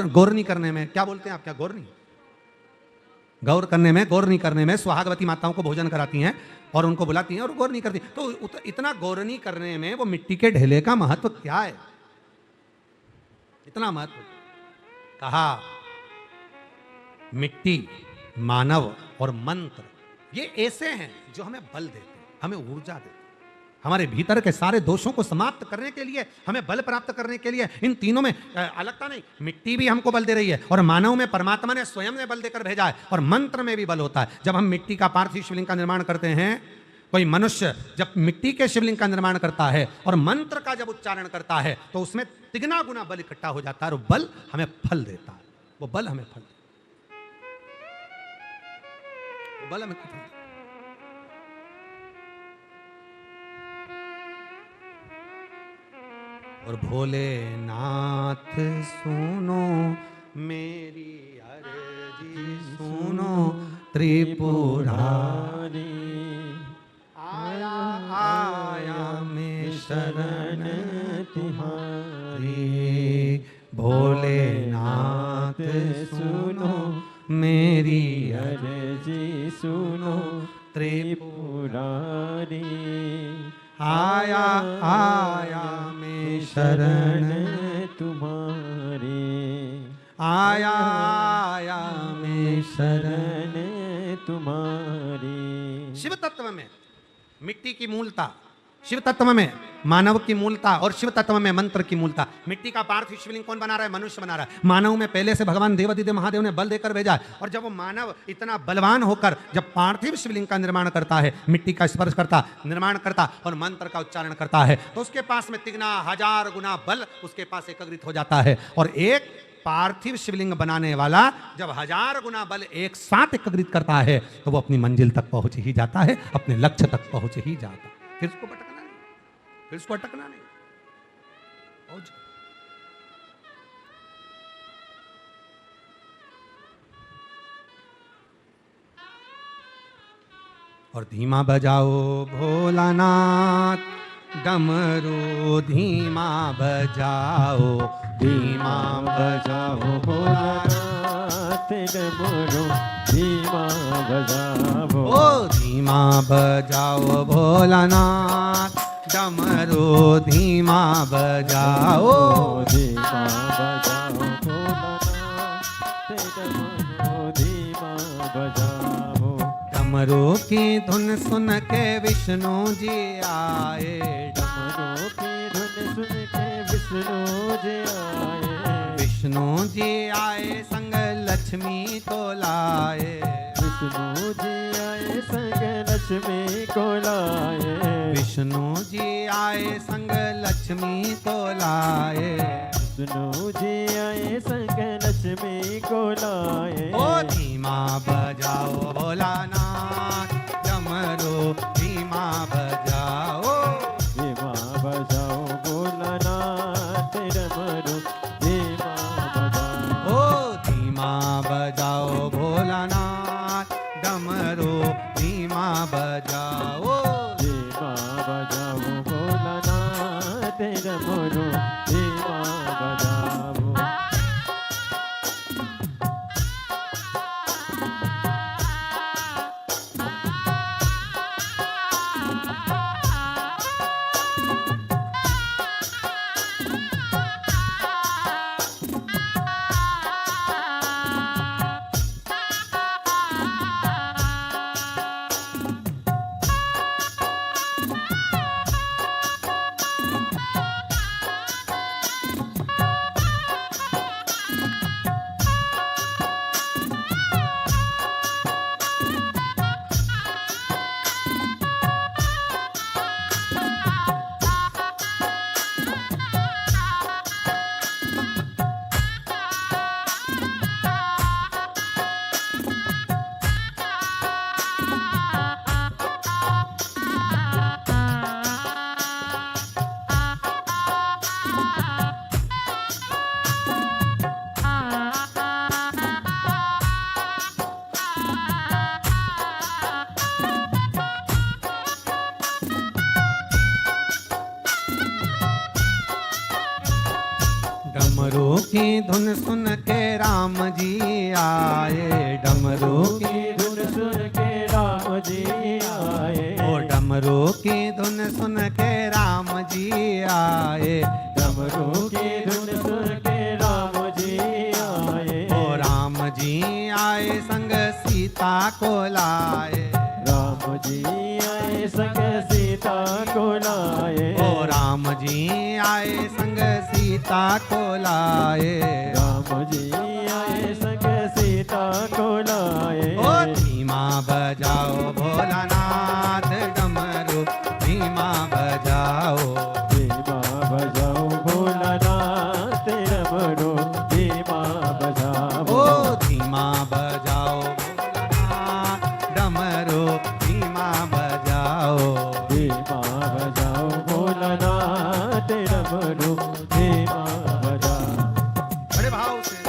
गौरनी करने में? क्या बोलते हैं आप? क्या गौरनी? गौर करने में, गौरनी करने में सुहागवती माताओं को भोजन कराती हैं और उनको बुलाती हैं और गौरनी करती हैं। तो इतना गौरनी करने में वो मिट्टी के ढेले का महत्व क्या है? इतना महत्व। कहा मिट्टी, मानव और मंत्र ये ऐसे हैं जो हमें बल देते हैं, हमें ऊर्जा देते हैं, हमारे भीतर के सारे दोषों को समाप्त करने के लिए, हमें बल प्राप्त करने के लिए। इन तीनों में अलगता नहीं। मिट्टी भी हमको बल दे रही है और मानव में परमात्मा ने स्वयं ने बल देकर भेजा है, और मंत्र में भी बल होता है। जब हम मिट्टी का पार्थिव शिवलिंग का निर्माण करते हैं, कोई मनुष्य जब मिट्टी के शिवलिंग का निर्माण करता है और मंत्र का जब उच्चारण करता है तो उसमें तिगना गुना बल इकट्ठा हो जाता है और बल हमें फल देता है। वो बल हमें फल देता है। वो बल हमें फल देता है। और भोलेनाथ सुनो मेरी अर्जी सुनो, त्रिपुरारी आया आया मैं शरण तुम्हारी। भोलेनाथ सुनो मेरी
अर्जी सुनो, त्रिपुरारी
आया आया मैं शरण
तुम्हारी।
आया आया मैं
शरण तुम्हारी।
शिव तत्व में मिट्टी की मूलता, शिव तत्व में मानव की मूलता और शिव तत्व में मंत्र की मूलता। मिट्टी का पार्थिव शिवलिंग कौन बना रहा है? मनुष्य बना रहा है। मानव में पहले से भगवान देवादिदेव महादेव ने बल देकर भेजा है, और जब वो मानव इतना बलवान होकर जब पार्थिव शिवलिंग का निर्माण करता है, मिट्टी का स्पर्श करता, निर्माण करता और मंत्र का उच्चारण करता है, तो उसके पास में तिगना 1000 गुना बल उसके पास एकत्रित हो जाता है। और एक पार्थिव शिवलिंग बनाने वाला जब 1000 गुना बल एक साथ एकत्रित करता है तो वो अपनी मंजिल तक पहुंच ही जाता है, अपने लक्ष्य तक पहुंच ही जाता है। फिर उसको भटकना नहीं, फिर उसको अटकना नहीं। पहुंच और धीमा बजाओ भोलानाथ, डमरू धीमा बजाओ, धीमा बजाओ भोलानाथ,
डमरू धीमा बजाओ।
ओ धीमा बजाओ भोलानाथ, डमरू धीमा बजाओ।
धीमा बजाओ भोलानाथ, डमरू धीमा बजाओ।
डमरू की धुन सुन के विष्णु जी आए,
डमरू की धुन सुन के विष्णु जी आए।
विष्णु जी आए संग लक्ष्मी को लाए।
विष्णु जी आए संग लक्ष्मी को लाए।
विष्णु जी आए संग लक्ष्मी को लाए।
विष्णु जी आए संग लक्ष्मी को लाए।
ओ धीमा बजाओ भोलानाथ, डमरू धीमा बजाओ।
धीमा बजाओ भोलानाथ, डमरू धीमा बजाओ।
ओ धीमा बजाओ भोलानाथ, डमरू धीमा बजाओ।
धीमा बजाओ भोलानाथ, डमरू धीमा बजाओ।
डमरू की धुन सुन के राम जी आए। डमरू की
की धुन सुन के राम जी आए।
ओ डमरू की धुन सुन के राम जी आए।
डमरू की धुन सुन के राम जी आए।
ओ राम जी आए संग सीता को लाए।
राम जी आए संग सीता को लाए।
ओ राम जी आए संग सीता को लाए।
राम जी आए संग सीता को लाए।
ओ धीमा बजाओ भोलानाथ, डमरू धीमा बजाओ।
धीमा बजाओ भोलानाथ, डमरू धीमा बजाओ।
ओ धीमा बजाओ भोलानाथ, डमरू धीमा बजाओ।
धीमा बजाओ भोलानाथ, डमरू धीमा बजाओ।
बड़े भाव से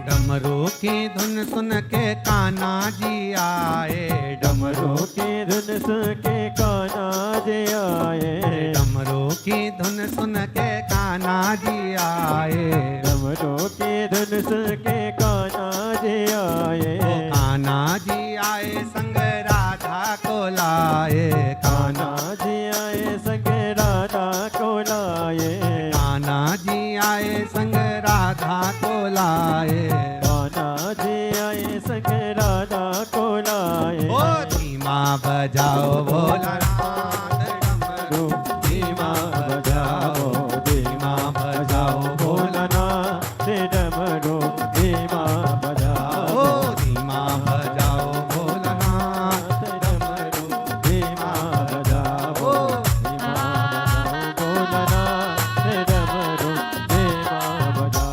डमरू की धुन सुन के कान्हा जी आए।
डमरू की धुन सुन के कान्हा जी आए।
डमरू की धुन सुन के कान्हा जी आए।
डमरू की धुन सुन के कान्हा जी आए।
ओ कान्हा जी आए संग राधा को लाए।
कान्हा जी आए
आए संग राधा को लाए,
कान्हा जी आए संग राधा को लाए।
ओ धीमा बजाओ भोलानाथ डमरू,
धीमा बजाओ, धीमा बजाओ भोलानाथ डमरू, धीमा बजाओ,
ओ धीमा बजाओ भोलानाथ
डमरू, धीमा बजाओ, धीमा बजाओ भोलानाथ डमरू, धीमा बजाओ।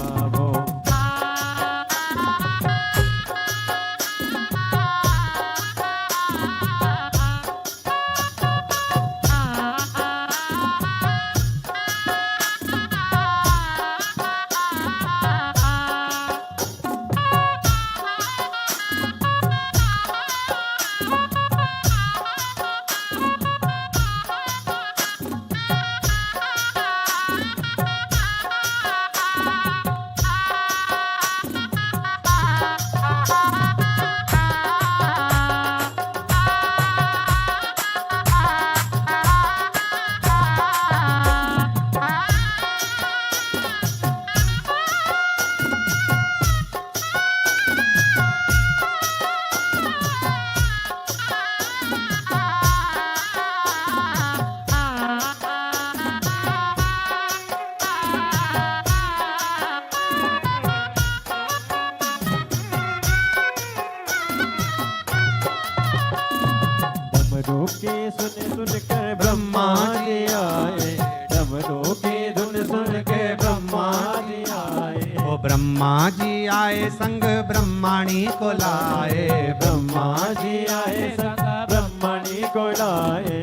डमरू की सुन कर ब्रह्मा जी आए, डमरू की धुन सुन के ब्रह्मा जी आए।
ओ ब्रह्मा जी आए संग ब्रह्माणी को लाए,
ब्रह्मा जी आए संग ब्रह्मणी को लाए।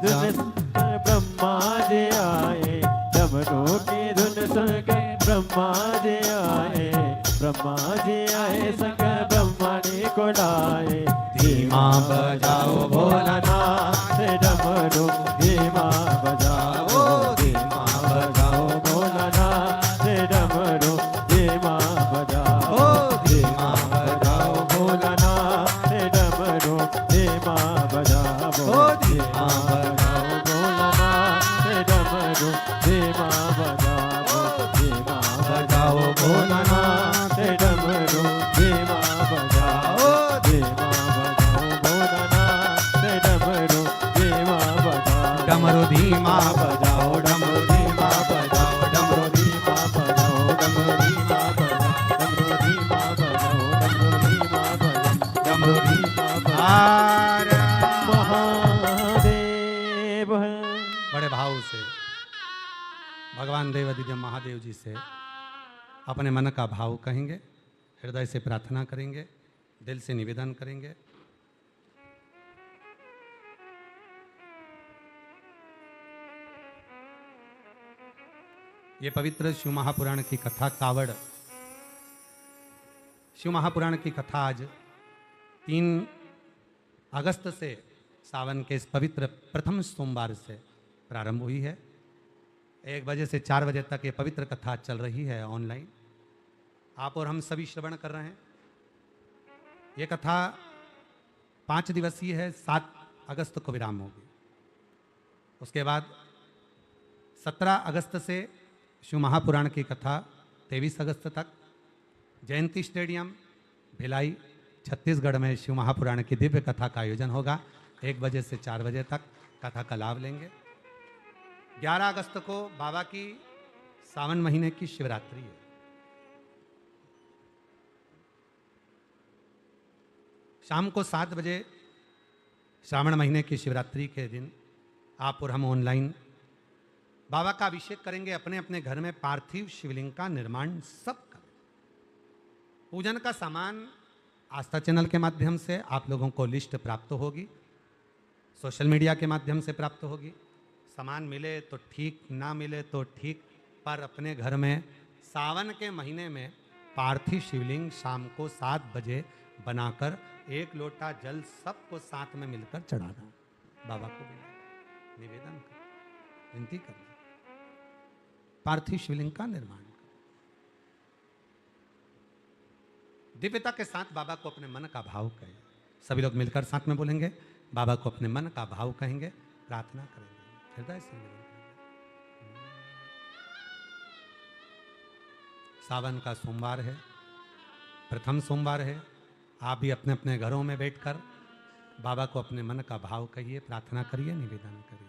धुन सुन ब्रह्मा जी आए, डमरू की धुन सुन के ब्रह्मा जी आए। ब्रह्मा जी आए संग ब्रह्मणी को लाए।
धीमा बजाओ
भोलानाथ डमरू, धीमा बजाओ, धीमा बजाओ भोलानाथ डमरू, धीमा बजाओ, धीमा बजाओ भोलानाथ डमरू, धीमा बजाओ, धीमा बजाओ भोलानाथ डमरू, धीमा बजाओ, धीमा बजाओ भोलानाथ डमरू, धीमा बजाओ, धीमा बजाओ भोलानाथ डमरू, धीमा बजाओ,
डमरू धीमा
बजाओ, डमरू धीमा बजाओ, डमरू धीमा बजाओ, डमरू धीमा बजाओ, डमरू धीमा बजाओ, डमरू धीमा बजाओ, डमरू धीमा बजाओ।
आर्य।
महादेव।
बड़े भाव से भगवान देवादिदेव महादेव जी से अपने मन का भाव कहेंगे, हृदय से प्रार्थना करेंगे, दिल से निवेदन करेंगे। ये पवित्र शिव महापुराण की कथा कावड़, शिव महापुराण की कथा आज 3 अगस्त से सावन के इस पवित्र प्रथम सोमवार से प्रारंभ हुई है। 1 बजे से 4 बजे तक ये पवित्र कथा चल रही है ऑनलाइन। आप और हम सभी श्रवण कर रहे हैं। ये कथा 5 दिवसीय है, 7 अगस्त को विराम होगी। उसके बाद 17 अगस्त से शिव महापुराण की कथा 23 अगस्त तक जयंती स्टेडियम भिलाई छत्तीसगढ़ में शिव महापुराण की दिव्य कथा का आयोजन होगा। 1 बजे से 4 बजे तक कथा का लाभ लेंगे। 11 अगस्त को बाबा की सावन महीने की शिवरात्रि है। शाम को 7 बजे श्रावण महीने की शिवरात्रि के दिन आप और हम ऑनलाइन बाबा का अभिषेक करेंगे। अपने अपने घर में पार्थिव शिवलिंग का निर्माण सब करें। पूजन का सामान आस्था चैनल के माध्यम से आप लोगों को लिस्ट प्राप्त होगी, सोशल मीडिया के माध्यम से प्राप्त होगी। सामान मिले तो ठीक, ना मिले तो ठीक, पर अपने घर में सावन के महीने में पार्थिव शिवलिंग शाम को 7 बजे बनाकर 1 लोटा जल सबको साथ में मिलकर चढ़ाना। बाबा को निवेदन कर, विनती कर, पार्थिव शिवलिंग का निर्माण कर। दिव्यता के साथ बाबा को अपने मन का भाव कहें। सभी लोग मिलकर साथ में बोलेंगे, बाबा को अपने मन का भाव कहेंगे, प्रार्थना करेंगे, हृदय से निवेदन करेंगे। सावन का सोमवार है, प्रथम सोमवार है। आप भी अपने अपने घरों में बैठकर बाबा को अपने मन का भाव कहिए, प्रार्थना करिए, निवेदन करिए।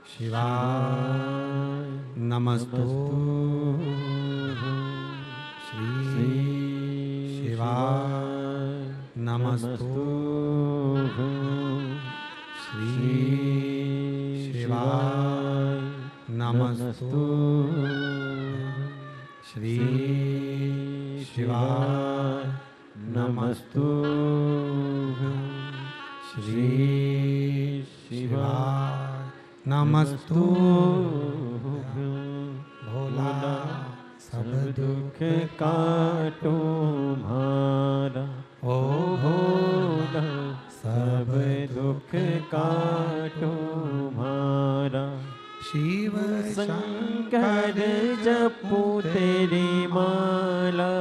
शिवाय नमस्तु। श्री शिवाय नमस्तु। श्री शिवाय नमस्तु। श्री शिवाय नमस्तु। श्री शिवाय नमस्तु। भोला सब दुख काटो मारा, ओ भोला सब दुख काटो मारा। शिव शंकर जपू तेरी माला,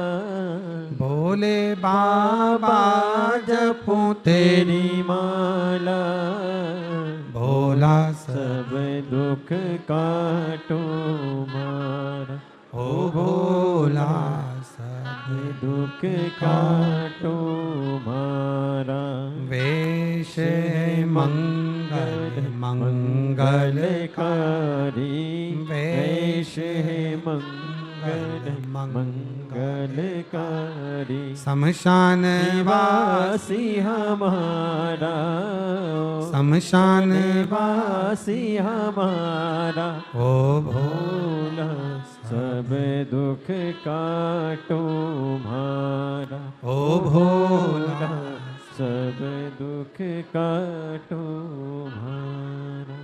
भोले बाबा जपू तेरी माला। भोला सब दुख काटो मारा, ओ भोला सब दुख काटो मारा। वेश मंगल मंगलकारी, वेश मंगल मंगलकारी। शमशान वासी हमारा, शमशान वासी हमारा। ओ भोला सब दुख काटो मारा, ओ भोला सब दुख काटो मारा।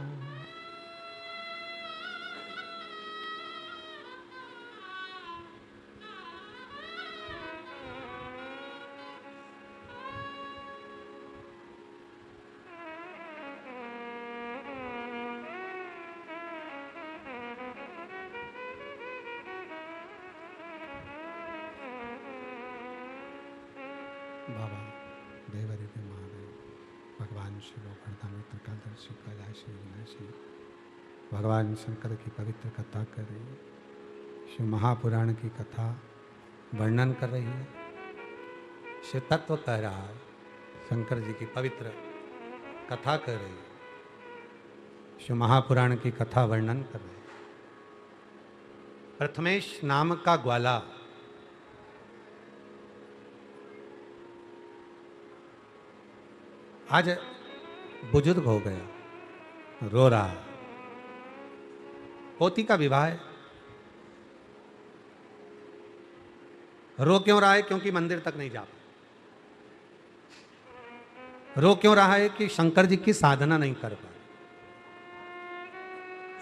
बाबा देवरित महादेव, भगवान शिव वर्धमित्र कादर्शी कैलाशी विनाशी, भगवान शंकर की पवित्र कथा कर रही है। शिव महापुराण की कथा वर्णन कर रही है। शिव तत्व कह रहा है, शंकर जी की पवित्र कथा कर रही है। शिव महापुराण की कथा वर्णन कर रही है। प्रथमेश नाम का ग्वाला आज बुजुर्ग हो गया, रो रहा है। पोती का विवाह है। रो क्यों रहा है? क्योंकि मंदिर तक नहीं जा पाया। रो क्यों रहा है? कि शंकर जी की साधना नहीं कर पाया।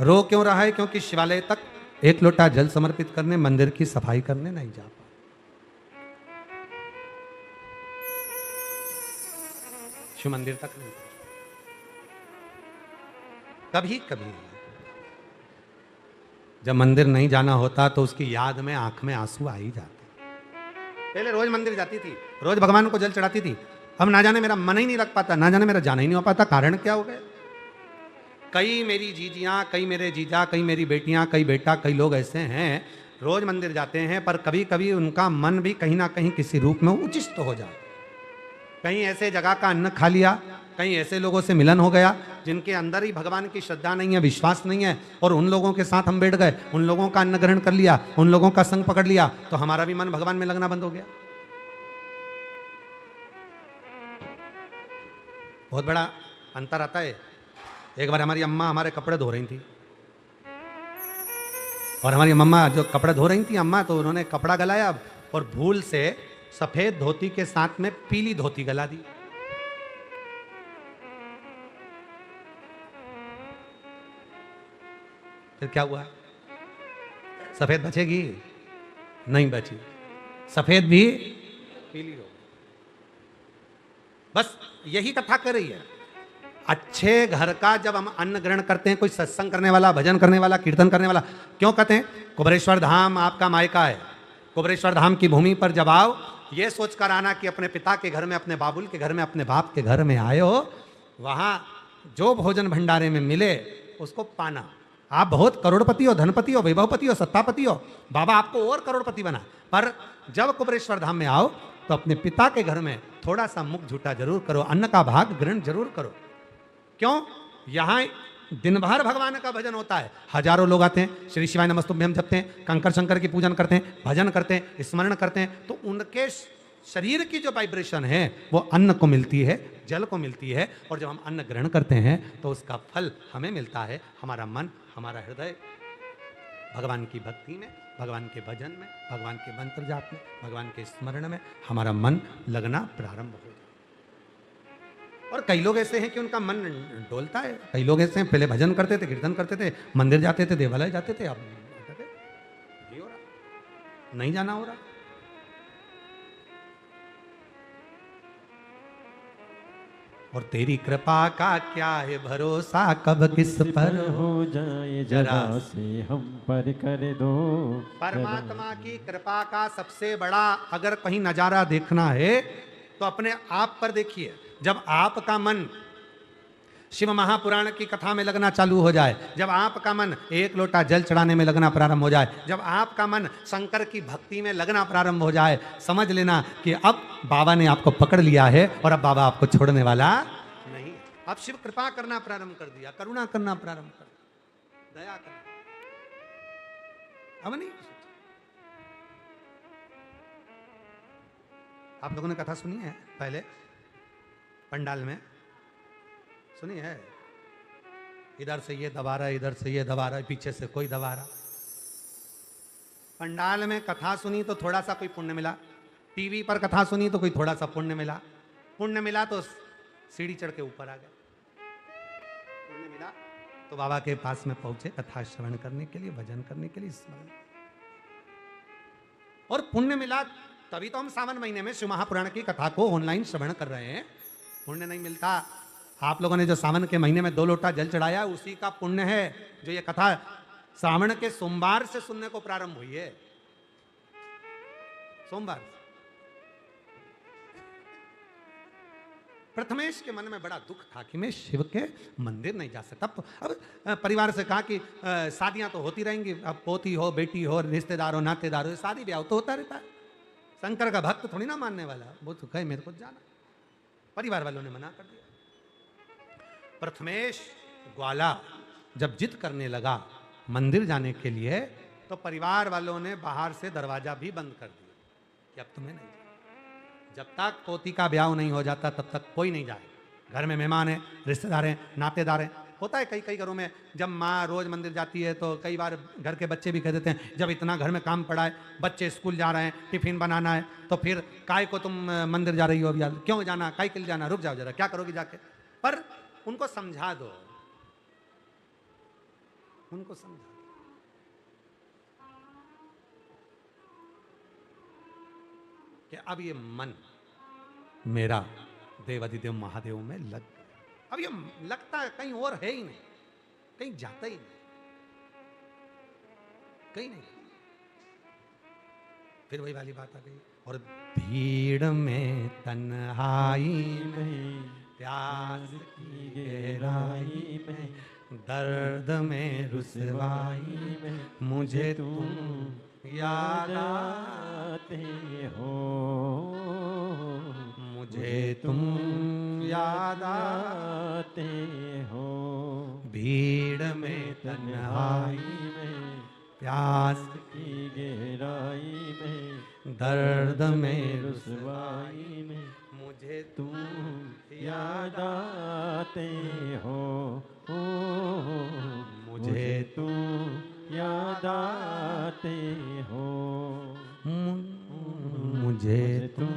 रो क्यों रहा है? क्योंकि शिवालय तक एक लोटा जल समर्पित करने, मंदिर की सफाई करने नहीं जा पाया। शिव मंदिर तक नहीं। कभी कभी जब मंदिर नहीं जाना होता तो उसकी याद में आंख में आंसू आ ही जाते। पहले रोज मंदिर जाती थी, रोज भगवान को जल चढ़ाती थी। अब ना जाने मेरा मन ही नहीं लग पाता, ना जाने मेरा जाना ही नहीं हो पाता। कारण क्या हो गया? कई मेरी जीजियां, कई मेरे जीजा, कई मेरी बेटियां, कई बेटा, कई लोग ऐसे हैं रोज मंदिर जाते हैं, पर कभी कभी उनका मन भी कहीं ना कहीं किसी रूप में उचिष्ट हो जाता। कहीं ऐसे जगह का अन्न खा लिया, कहीं ऐसे लोगों से मिलन हो गया जिनके अंदर ही भगवान की श्रद्धा नहीं है, विश्वास नहीं है, और उन लोगों के साथ हम बैठ गए, उन लोगों का अन्न ग्रहण कर लिया, उन लोगों का संग पकड़ लिया, तो हमारा भी मन भगवान में लगना बंद हो गया। बहुत बड़ा अंतर आता है। एक बार हमारी अम्मा हमारे कपड़े धो रही थी, और हमारी मम्मा जो कपड़े धो रही थी अम्मा, तो उन्होंने कपड़ा गलाया और भूल से सफेद धोती के साथ में पीली धोती गला दी। फिर क्या हुआ? सफेद बचेगी? नहीं बची, सफेद भी पीली हो गई। बस यही कथा कर रही है। अच्छे घर का जब हम अन्न ग्रहण करते हैं, कोई सत्संग करने वाला, भजन करने वाला, कीर्तन करने वाला, क्यों कहते हैं कुबरेश्वर धाम आपका मायका है। कुबरेश्वर धाम की भूमि पर जब आओ, ये सोच कर आना कि अपने पिता के घर में, अपने बाबुल के घर में, अपने बाप के घर में आए हो, वहां जो भोजन भंडारे में मिले उसको पाना। आप बहुत करोड़पति हो, धनपति हो, वैभवपति हो, सत्तापति हो, बाबा आपको और करोड़पति बना, पर जब कुबरेश्वर धाम में आओ तो अपने पिता के घर में थोड़ा सा मुख झूठा जरूर करो, अन्न का भाग ग्रहण जरूर करो। क्यों? यहां दिन भर भगवान का भजन होता है, हजारों लोग आते हैं, श्री शिवाय नमस्तुभ्यम जपते हैं, कंकर शंकर की पूजन करते हैं, भजन करते हैं, स्मरण करते हैं, तो उनके शरीर की जो वाइब्रेशन है वो अन्न को मिलती है, जल को मिलती है, और जब हम अन्न ग्रहण करते हैं तो उसका फल हमें मिलता है। हमारा मन, हमारा हृदय भगवान की भक्ति में, भगवान के भजन में, भगवान के मंत्र जाप में, भगवान के स्मरण में हमारा मन लगना प्रारंभ हो जाए। और कई लोग ऐसे हैं कि उनका मन डोलता है, कई लोग ऐसे हैं पहले भजन करते थे, कीर्तन करते थे, मंदिर जाते थे, देवालय जाते थे, अब नहीं हो रहा, नहीं जाना हो रहा। और तेरी कृपा का क्या है भरोसा, कब किस पर
हो जाए जरा से हम पर कर दो।
परमात्मा की कृपा का सबसे बड़ा अगर कहीं नजारा देखना है तो अपने आप पर देखिए। जब आपका मन शिव महापुराण की कथा में लगना चालू हो जाए, जब आपका मन एक लोटा जल चढ़ाने में लगना प्रारंभ हो जाए, जब आपका मन शंकर की भक्ति में लगना प्रारंभ हो जाए, समझ लेना कि अब बाबा ने आपको पकड़ लिया है और अब बाबा आपको छोड़ने वाला नहीं। अब शिव कृपा करना प्रारंभ कर दिया, करुणा करना प्रारंभ कर दिया, दया करना अब नहीं। आप लोगों ने कथा सुनी है पहले पंडाल में? सुनी है? इधर से ये दबा रहा है, इधर से ये दबा रहा है, पीछे से कोई दबा रहा। पंडाल में कथा सुनी तो थोड़ा सा कोई पुण्य मिला, टीवी पर कथा सुनी तो कोई थोड़ा सा पुण्य मिला, पुण्य मिला तो सीढ़ी चढ़ के ऊपर आ गए, पुण्य मिला तो बाबा के पास में पहुंचे कथा श्रवण करने के लिए, भजन करने के लिए, स्मरण। और पुण्य मिला तभी तो हम सावन महीने में शिव महापुराण की कथा को ऑनलाइन श्रवण कर रहे हैं। पुण्य नहीं मिलता। आप लोगों ने जो सावन के महीने में 2 लोटा जल चढ़ाया उसी का पुण्य है जो ये कथा श्रावण के सोमवार से सुनने को प्रारंभ हुई है। सोमवार प्रथमेश के मन में बड़ा दुख था कि मैं शिव के मंदिर नहीं जा सकता। अब परिवार से कहा कि शादियां तो होती रहेंगी, अब पोती हो, बेटी हो, रिश्तेदार हो, नातेदार हो, शादी ब्याह तो होता रहता है। शंकर का भक्त थोड़ी ना मानने वाला, वो तो कहे मेरे को जाना। परिवार वालों ने मना कर दिया। प्रथमेश ग्वाला जब जिद करने लगा मंदिर जाने के लिए तो परिवार वालों ने बाहर से दरवाजा भी बंद कर दिया कि अब तुम्हें नहीं जाना। जब तक पोती का ब्याह नहीं हो जाता तब तक कोई नहीं जाए। घर में मेहमान हैं, रिश्तेदार हैं, नातेदार हैं। होता है कई कई घरों में, जब माँ रोज मंदिर जाती है तो कई बार घर के बच्चे भी कह देते हैं जब इतना घर में काम पड़ा है, बच्चे स्कूल जा रहे हैं, टिफिन बनाना है, तो फिर काय को तुम मंदिर जा रही हो, अभी क्यों जाना, काय के लिए जाना, रुक जाओ जरा, क्या करोगी जाके। पर उनको समझा दो, उनको समझा दो कि अब ये मन मेरा देवादिदेव महादेव में लग गया। अब ये लगता है कहीं और है ही नहीं, कहीं जाता ही नहीं, कहीं नहीं। फिर वही वाली बात आ गई। और भीड़ में तन्हाई में, प्यास की गहराई में, दर्द में रुसवाई में, मुझे तुम याद आते हो, मुझे तुम याद आते हो। भीड़ में तन्हाई में, प्यास
की गहराई में,
दर्द में
रुसवाई में,
मुझे
तुम याद आते हो, मुझे तुम याद आते हो, मुझे तुम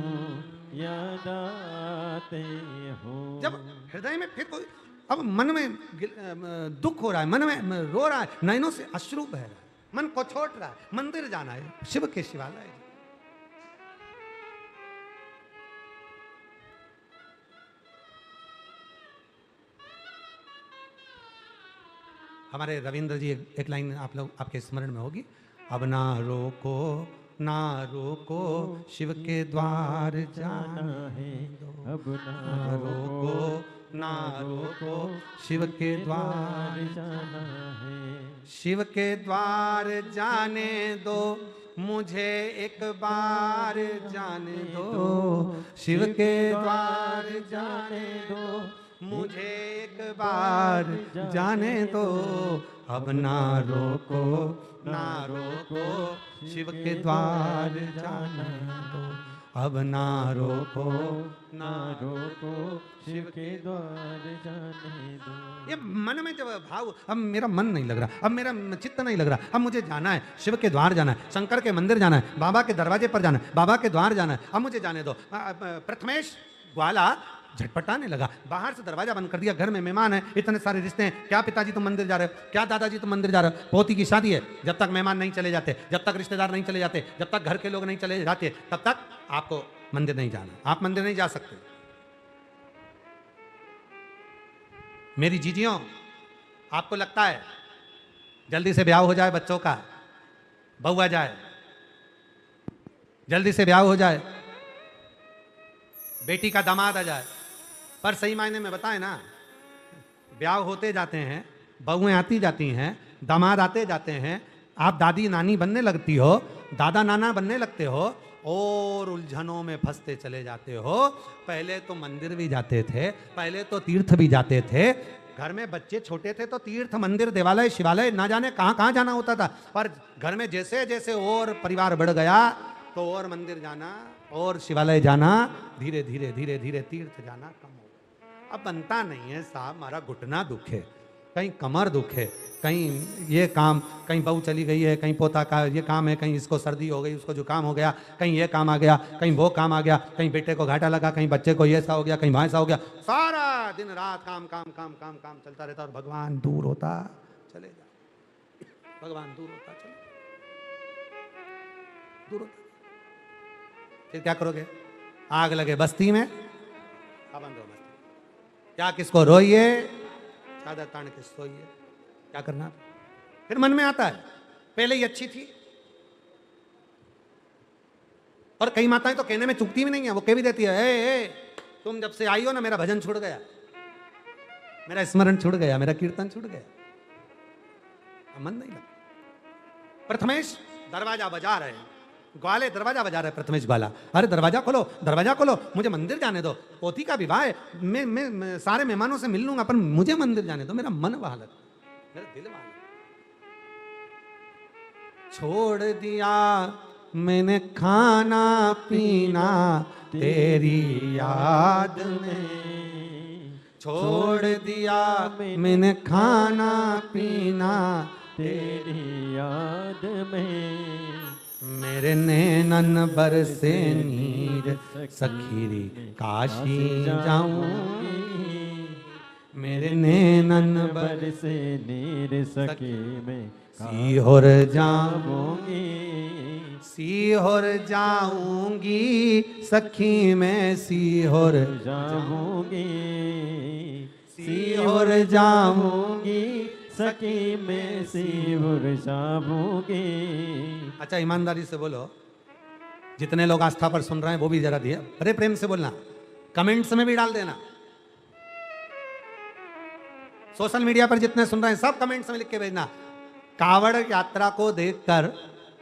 याद आते हो।
जब हृदय में फिर कोई, अब मन में दुख हो रहा है, मन में रो रहा है, नैनों से अश्रु बह रहा है, मन को छोट रहा है, मंदिर जाना है, शिव के शिवालय। हमारे रविंद्र जी एक लाइन आप लोग आपके स्मरण में होगी, अब ना रोको ना रोको शिव के द्वार जाना है,
अब ना
रोको ना रोको शिव के द्वार
जाना है।
शिव के द्वार जाने दो मुझे एक बार जाने दो, शिव के द्वार जाने दो मुझे एक बार जाने दो, अब ना रोको ना रोको शिव के द्वार जाने दो, अब ना रोको ना रोको
शिव के द्वार जाने दो।
ये मन में जब भाव, अब मेरा मन नहीं लग रहा, अब मेरा चित्त नहीं लग रहा, अब मुझे जाना है, शिव के द्वार जाना है, शंकर के मंदिर जाना है, बाबा के दरवाजे पर जाना है, बाबा के द्वार जाना है, अब मुझे जाने दो। प्रथमेश ग्वाला झटपटाने लगा, बाहर से दरवाजा बंद कर दिया, घर में मेहमान है, इतने सारे रिश्ते हैं, क्या पिताजी तुम मंदिर जा रहे हो, क्या दादाजी तुम मंदिर जा रहे हो, पोती की शादी है, जब तक मेहमान नहीं चले जाते, जब तक रिश्तेदार नहीं चले जाते, जब तक घर के लोग नहीं चले जाते, तब तक आपको मंदिर नहीं जाना, आप मंदिर नहीं जा सकते। मेरी जीजियों, आपको लगता है जल्दी से ब्याह हो जाए, बच्चों का बहू आ जाए, जल्दी से ब्याह हो जाए, बेटी का दामाद आ जाए, पर सही मायने में बताएं ना, ब्याह होते जाते हैं, बहुएं आती जाती हैं, दामाद आते जाते हैं, आप दादी नानी बनने लगती हो, दादा नाना बनने लगते हो, और उलझनों में फंसते चले जाते हो। पहले तो मंदिर भी जाते थे, पहले तो तीर्थ भी जाते थे, घर में बच्चे छोटे थे तो तीर्थ मंदिर देवालय शिवालय ना जाने कहाँ कहाँ जाना होता था, पर घर में जैसे जैसे और परिवार बढ़ गया तो और मंदिर जाना और शिवालय जाना, धीरे धीरे धीरे धीरे तीर्थ जाना कम हो गया। अब बनता नहीं है साहब, हमारा घुटना दुख है, कहीं कमर दुख है, कहीं ये काम, कहीं बहू चली गई है, कहीं पोता का ये काम है, कहीं इसको सर्दी हो गई, उसको जुकाम हो गया, कहीं ये काम आ गया, कहीं वो काम आ गया, कहीं बेटे को घाटा लगा, कहीं बच्चे को ये ऐसा हो गया, कहीं वहाँ ऐसा हो गया, सारा दिन रात काम काम काम काम काम चलता रहता और भगवान दूर होता चले जा, भगवान दूर होता चले दूर होता। फिर क्या करोगे, आग लगे बस्ती में, पाबंद हो मस्ती, क्या किसको रोइए, चादर तान के सोइए, क्या करना। फिर मन में आता है पहले ही अच्छी थी, और कई माताएं तो कहने में चुकती भी नहीं है, वो कह भी देती है, ए, तुम जब से आई हो ना मेरा भजन छूट गया, मेरा स्मरण छूट गया, मेरा कीर्तन छूट गया, मन नहीं लगा। प्रथमेश दरवाजा बजा रहे हैं, ग्वाले दरवाजा बजा रहे, प्रथमेश ग्वाला, अरे दरवाजा खोलो, दरवाजा खोलो, मुझे मंदिर जाने दो, पोती का विवाह है, मैं सारे मेहमानों से मिल लूंगा, पर मुझे मंदिर जाने दो, मेरा मन वाला, मेरा दिल वाला। छोड़ दिया मैंने खाना पीना तेरी याद में, छोड़ दिया मैंने खाना पीना
तेरी याद में,
मेरे नैनन बरसे नीर सखीरी काशी जाऊंगी, मेरे नैनन
बरसे नीर सखी में
सीहोर जाऊंगी,
जाऊंगी,
सीहोर जाऊंगी सखी में सीहोर
जाऊंगी,
सीहोर जाऊंगी।
सखी में सीहोर जाऊंगी।
अच्छा ईमानदारी से बोलो, जितने लोग आस्था पर सुन रहे हैं वो भी जरा दिए, अरे प्रेम से बोलना, कमेंट्स में भी डाल देना, सोशल मीडिया पर जितने सुन रहे हैं सब कमेंट्स में लिख के भेजना। कावड़ यात्रा को देखकर,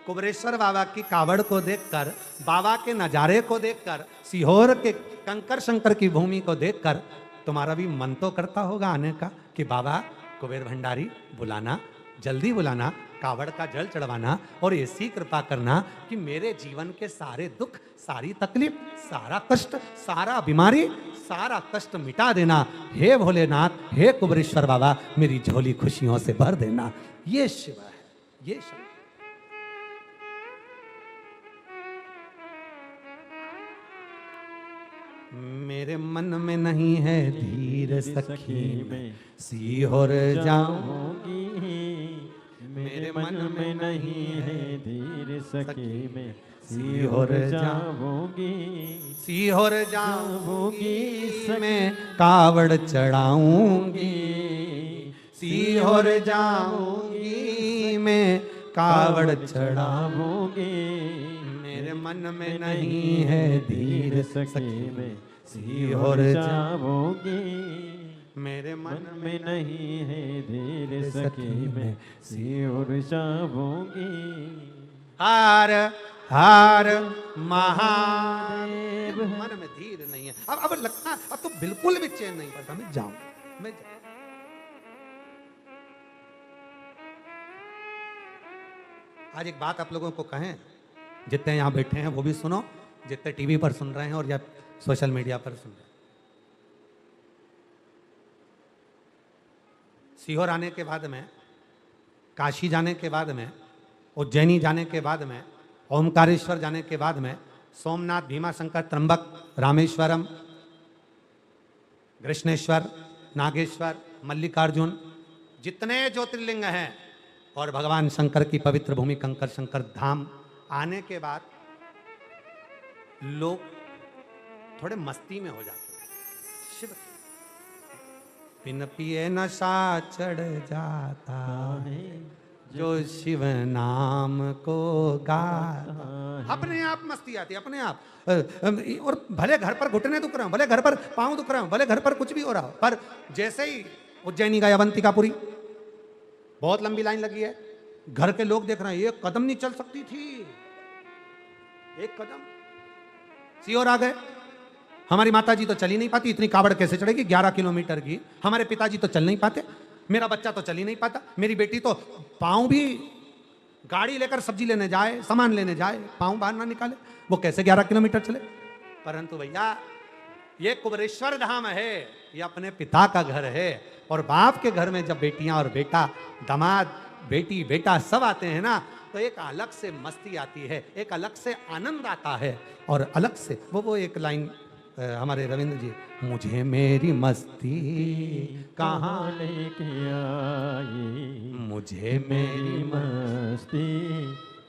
कुबरेश्वर बाबा की कावड़ को देखकर, बाबा के नजारे को देखकर, सीहोर के कंकर शंकर की भूमि को देखकर तुम्हारा भी मन तो करता होगा आने का कि बाबा कुबेर भंडारी बुलाना, जल्दी बुलाना, कावड़ का जल चढ़वाना और ऐसी कृपा करना कि मेरे जीवन के सारे दुख, सारी तकलीफ, सारा कष्ट, सारा बीमारी, सारा कष्ट मिटा देना। हे भोलेनाथ, हे कुबरेश्वर बाबा, मेरी झोली खुशियों से भर देना। ये शिव है, ये शिव। मेरे मन में नहीं है धीर सखी मैं सीहोर जाऊं।
जाऊंगी, मेरे मन में नहीं है धीर सखी मैं सीहोर जाऊंगी,
सीहोर जाऊंगी मैं कावड़ चढ़ाऊंगी, सीहोर जाऊंगी मैं कावड़ चढ़ाऊंगी। मेरे मन में नहीं है धीर सखी मैं सीहोर
जाऊंगी,
मेरे मन
मन में नहीं है धीर सखी मैं सीहोर जाऊंगी।
हार हार महादेव। मन में धीर नहीं है। अब लगता अब तो बिल्कुल भी चैन नहीं पड़ता। मैं जाऊं, मैं जाऊं। आज एक बात आप लोगों को कहें, जितने यहाँ बैठे हैं वो भी सुनो, जितने टीवी पर सुन रहे हैं और या सोशल मीडिया पर सुन रहे हैं। सीहोर आने के बाद में, काशी जाने के बाद में, उज्जैनी जाने के बाद में, ओमकारेश्वर जाने के बाद में, सोमनाथ, भीमाशंकर, त्र्यंबक, रामेश्वरम, कृष्णेश्वर, नागेश्वर, मल्लिकार्जुन, जितने ज्योतिर्लिंग हैं और भगवान शंकर की पवित्र भूमि कंकर शंकर धाम आने के बाद लोग थोड़े मस्ती में हो जाते हैं। शिव बिन पिए नशा चढ़ जाता है जो शिव नाम को गाता। अपने आप मस्ती आती है, अपने आप। और भले घर पर घुटने दुख रहे हो, भले घर पर पांव दुख रहे हो, भले घर पर कुछ भी हो रहा हो, पर जैसे ही उज्जैनी गए, अवंतिकापुरी, बहुत लंबी लाइन लगी है, घर के लोग देख रहे हैं, एक कदम नहीं चल सकती थी, एक कदम। सीहोर आ गए, हमारी माता जी तो चल ही नहीं पाती, इतनी कावड़ कैसे चढ़ेगी 11 किलोमीटर की। हमारे पिताजी तो चल नहीं पाते, मेरा बच्चा तो चल ही नहीं पाता, मेरी बेटी तो पांव भी गाड़ी लेकर सब्जी लेने जाए, सामान लेने जाए, पांव बाहर ना निकाले, वो कैसे 11 किलोमीटर चले। परंतु भैया ये कुबरेश्वर धाम है, ये अपने पिता का घर है। और बाप के घर में जब बेटियां और बेटा, दामाद, बेटी, बेटा सब आते हैं ना, तो एक अलग से मस्ती आती है, एक अलग से आनंद आता है। और अलग से वो एक लाइन हमारे रविंद्र जी, मुझे मेरी मस्ती कहाँ
लेके आई,
मुझे मेरी
मस्ती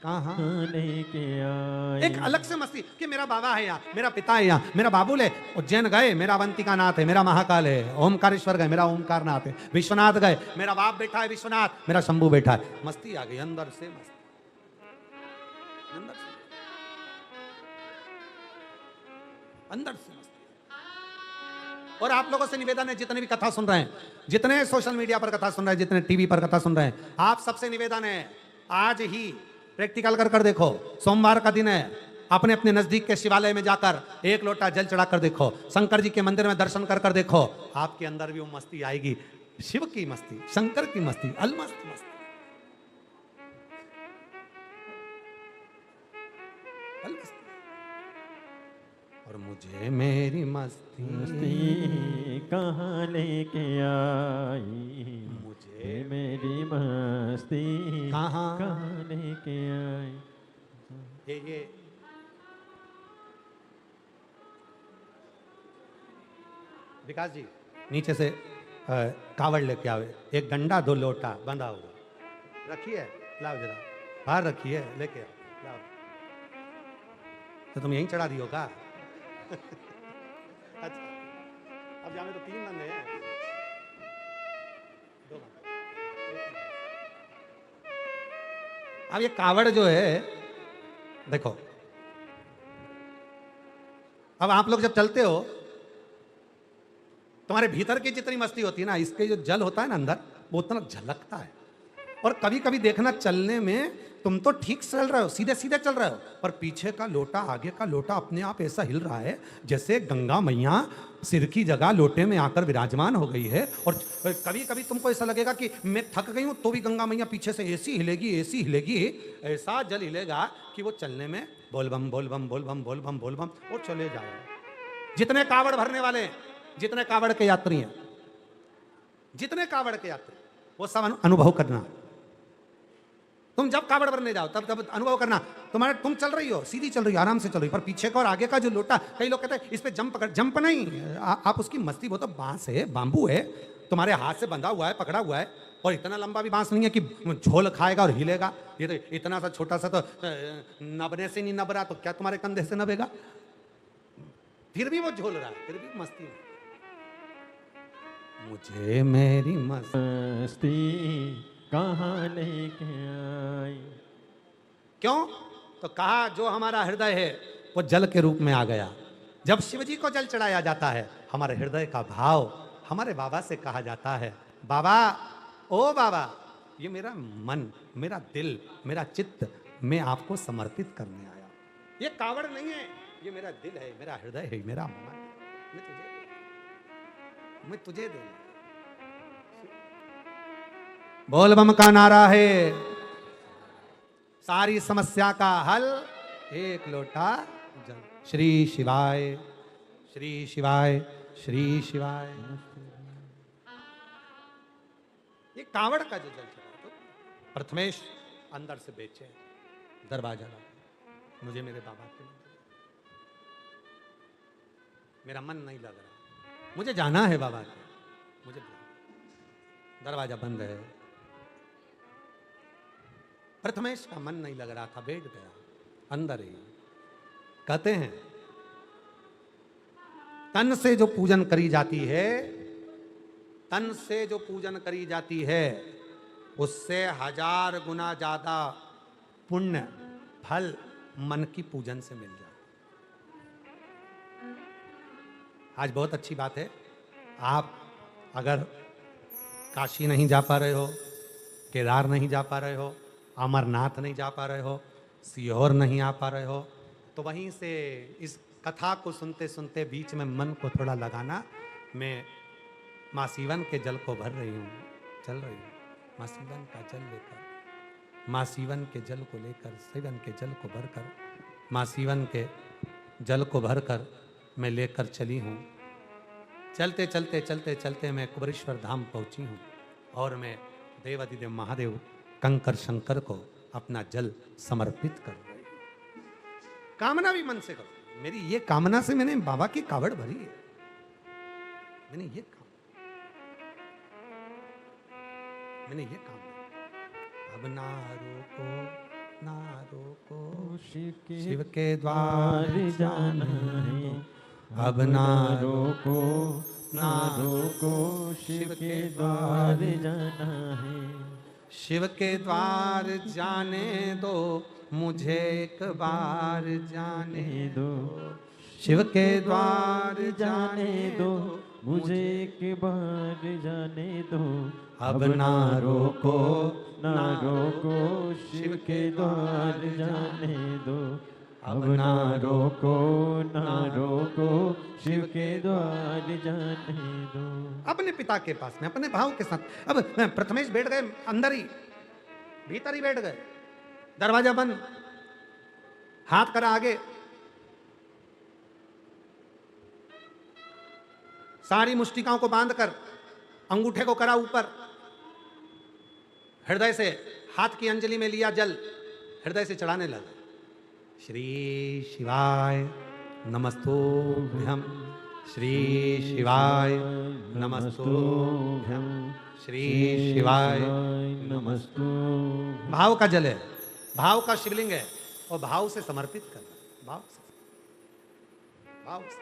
कहाँ
लेके आई।
एक अलग से मस्ती कि मेरा बाबा है यहाँ, मेरा पिता है यहाँ, मेरा बाबुल है, उज्जैन गए मेरा अवंतिका नाथ है, मेरा महाकाल है, ओमकारेश्वर गए मेरा ओमकार नाथ है, विश्वनाथ गए मेरा बाप बैठा है विश्वनाथ, मेरा शंभू बैठा है। मस्ती आ गई, अंदर से मस्ती, अंदर से, अंदर से मस्ती। और आप लोगों से निवेदन है, जितने भी कथा सुन रहे हैं, जितने सोशल मीडिया पर कथा सुन रहे हैं, जितने टीवी पर कथा सुन रहे हैं, आप सबसे निवेदन है, आज ही प्रैक्टिकल कर देखो। सोमवार का दिन है, अपने अपने नजदीक के शिवालय में जाकर एक लोटा जल चढ़ाकर देखो, शंकर जी के मंदिर में दर्शन कर देखो, आपके अंदर भी वो मस्ती आएगी, शिव की मस्ती, शंकर की मस्ती, अलमस्त मस्ती, अलमस्त। और मुझे मेरी मस्ती
कहाँ लेके आई,
मुझे
मेरी मस्ती
कहाँ
लेके आई।
ये विकास जी नीचे से कावड़ लेके आवे, एक डंडा 2 लोटा बंधा हुआ रखिए, लाओ जरा बाहर रखिए, लेके आओ, लाओ। तो तुम यहीं चढ़ा दियो का? अच्छा, अब जाने तो 3 बंदे हैं, 2 बंदे। अब ये कावड़ जो है, देखो, अब आप लोग जब चलते हो, तुम्हारे भीतर की जितनी मस्ती होती है ना, इसके जो जल होता है ना अंदर, वो उतना झलकता है। और कभी कभी देखना, चलने में तुम तो ठीक चल रहे हो, सीधे सीधे चल रहे हो, पर पीछे का लोटा, आगे का लोटा अपने आप ऐसा हिल रहा है जैसे गंगा मैया सिर की जगह लोटे में आकर विराजमान हो गई है। और कभी कभी तुमको ऐसा लगेगा कि मैं थक गई हूं, तो भी गंगा मैया पीछे से ऐसी हिलेगी, ऐसी हिलेगी, ऐसा जल हिलेगा कि वो चलने में बोल बम बोल बम बोल बम बोल बम बोल बम और चले जाओ। जितने कावड़ भरने वाले हैं, जितने कावड़ के यात्री हैं, जितने कावड़ के यात्री, वो सब अनुभव करना, तुम जब कावड़ भरने जाओ तब तब अनुभव करना, तुम्हारे तुम चल रही हो, सीधी चल रही हो, आराम से चल रही हो, पर पीछे का और आगे का जो लोटा, कई लोग कहते हैं इस पे जंप पकड़, जंप नहीं, आप उसकी मस्ती, वो तो बांस है, बांबू है, तुम्हारे हाथ से बंधा हुआ है, पकड़ा हुआ है, और इतना लंबा भी बांस नहीं है कि झोल खाएगा और हिलेगा। ये तो इतना सा छोटा सा, तो नबने से नहीं नब रहा तो क्या तुम्हारे कंधे से नबेगा, फिर भी वो झोल रहा है, फिर भी मस्ती में। मुझे मेरी
मस्ती कहाँ लेके आई।
क्यों? तो कहा जो हमारा हृदय है वो जल के रूप में आ गया। जब शिव जी को जल चढ़ाया जाता है, हमारे हृदय का भाव हमारे बाबा से कहा जाता है, बाबा, ओ बाबा, ये मेरा मन, मेरा दिल, मेरा चित्त, मैं आपको समर्पित करने आया। ये कावड़ नहीं है, ये मेरा दिल है, मेरा हृदय है, मेरा मन है, मैं तुझे दे। बोल बम का नारा है, सारी समस्या का हल एक लोटा जल। श्री शिवाय, श्री शिवाय, श्री शिवाय। ये कावड़ का जो जल चढ़ा, तो प्रथमेश अंदर से बेचे, दरवाजा लगा, मुझे मेरे बाबा के मेरा मन नहीं लग रहा, मुझे जाना है बाबा के, मुझे दरवाजा बंद है। प्रथमेश का मन नहीं लग रहा था, बैठ गया अंदर ही। कहते हैं तन से जो पूजन करी जाती है, तन से जो पूजन करी जाती है, उससे 1000 गुना ज्यादा पुण्य फल मन की पूजन से मिल जाए। आज बहुत अच्छी बात है, आप अगर काशी नहीं जा पा रहे हो, केदार नहीं जा पा रहे हो, अमरनाथ नहीं जा पा रहे हो, सीहोर नहीं आ पा रहे हो, तो वहीं से इस कथा को सुनते सुनते बीच में मन को थोड़ा लगाना। मैं माँ सीवन के जल को भर रही हूँ, चल रही हूँ माँ सीवन का जल लेकर, माँ सीवन के जल को लेकर, सीवन के जल को भरकर, माँ सीवन के जल को भरकर मैं लेकर चली हूँ। चलते चलते चलते चलते मैं कुबरेश्वर धाम पहुँची हूँ, और मैं देवादिदेव महादेव कंकर शंकर को अपना जल समर्पित कर रही हूँ। कामना भी मन से करो, मेरी ये कामना से मैंने बाबा की कावड़ भरी है, मैंने ये काम, मैंने ये काम। अब ना रोको, ना रोको, शिव के द्वार
जाना है,
अब ना
रोको, ना रोको, शिव के द्वार जाना है।
शिव के द्वार जाने दो, मुझे एक बार जाने दो, शिव के द्वार
जाने दो, मुझे एक बार जाने दो।
अब ना रोको,
ना रोको, शिव के द्वार जाने दो। अब ना रोको, ना रोको, शिव के द्वार जाने दो।
अपने पिता के पास में, अपने भाव के साथ। अब प्रथमेश बैठ गए अंदर ही, भीतर ही बैठ गए, दरवाजा बंद, हाथ करा आगे, सारी मुष्टिकाओं को बांधकर अंगूठे को करा ऊपर, हृदय से हाथ की अंजलि में लिया जल, हृदय से चढ़ाने लगा। श्री शिवाय नमस्तुभ्यं, श्री शिवाय नमस्तुभ्यं, श्री शिवाय
नमस्तुभ्यं।
भाव का जल है, भाव का शिवलिंग है, और भाव से समर्पित करना, भाव से, भाव से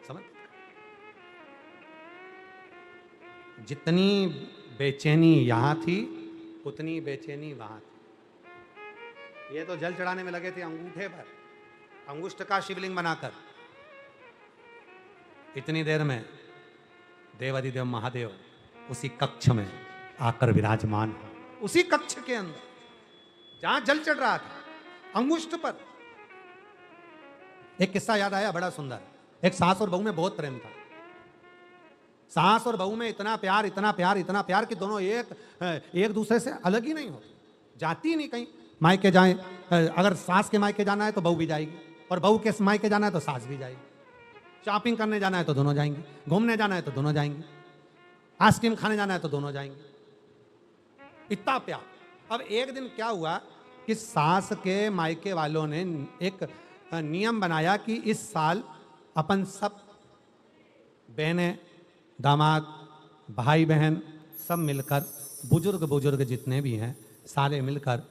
समर्पित कर। जितनी बेचैनी यहां थी, उतनी बेचैनी वहां थी। ये तो जल चढ़ाने में लगे थे अंगूठे पर, अंगुष्ठ का शिवलिंग बनाकर। इतनी देर में देवादिदेव महादेव उसी कक्ष में आकर विराजमान हो, उसी कक्ष के अंदर जहां जल चढ़ रहा था, अंगुष्ठ पर। एक किस्सा याद आया बड़ा सुंदर। एक सास और बहू में बहुत प्रेम था। सास और बहू में इतना प्यार, इतना प्यार, इतना प्यार कि दोनों एक दूसरे से अलग ही नहीं होते, जाती ही नहीं कहीं। मायके जाएं, अगर सास के मायके जाना है तो बहू भी जाएगी, और बहू के मायके जाना है तो सास भी जाएगी। शॉपिंग करने जाना है तो दोनों जाएंगे, घूमने जाना है तो दोनों जाएंगे, आइसक्रीम खाने जाना है तो दोनों जाएंगे। इतना प्यार। अब एक दिन क्या हुआ कि सास के मायके वालों ने एक नियम बनाया कि इस साल अपन सब बहनें, दामाद, भाई बहन सब मिलकर, बुजुर्ग बुजुर्ग जितने भी हैं सारे मिलकर,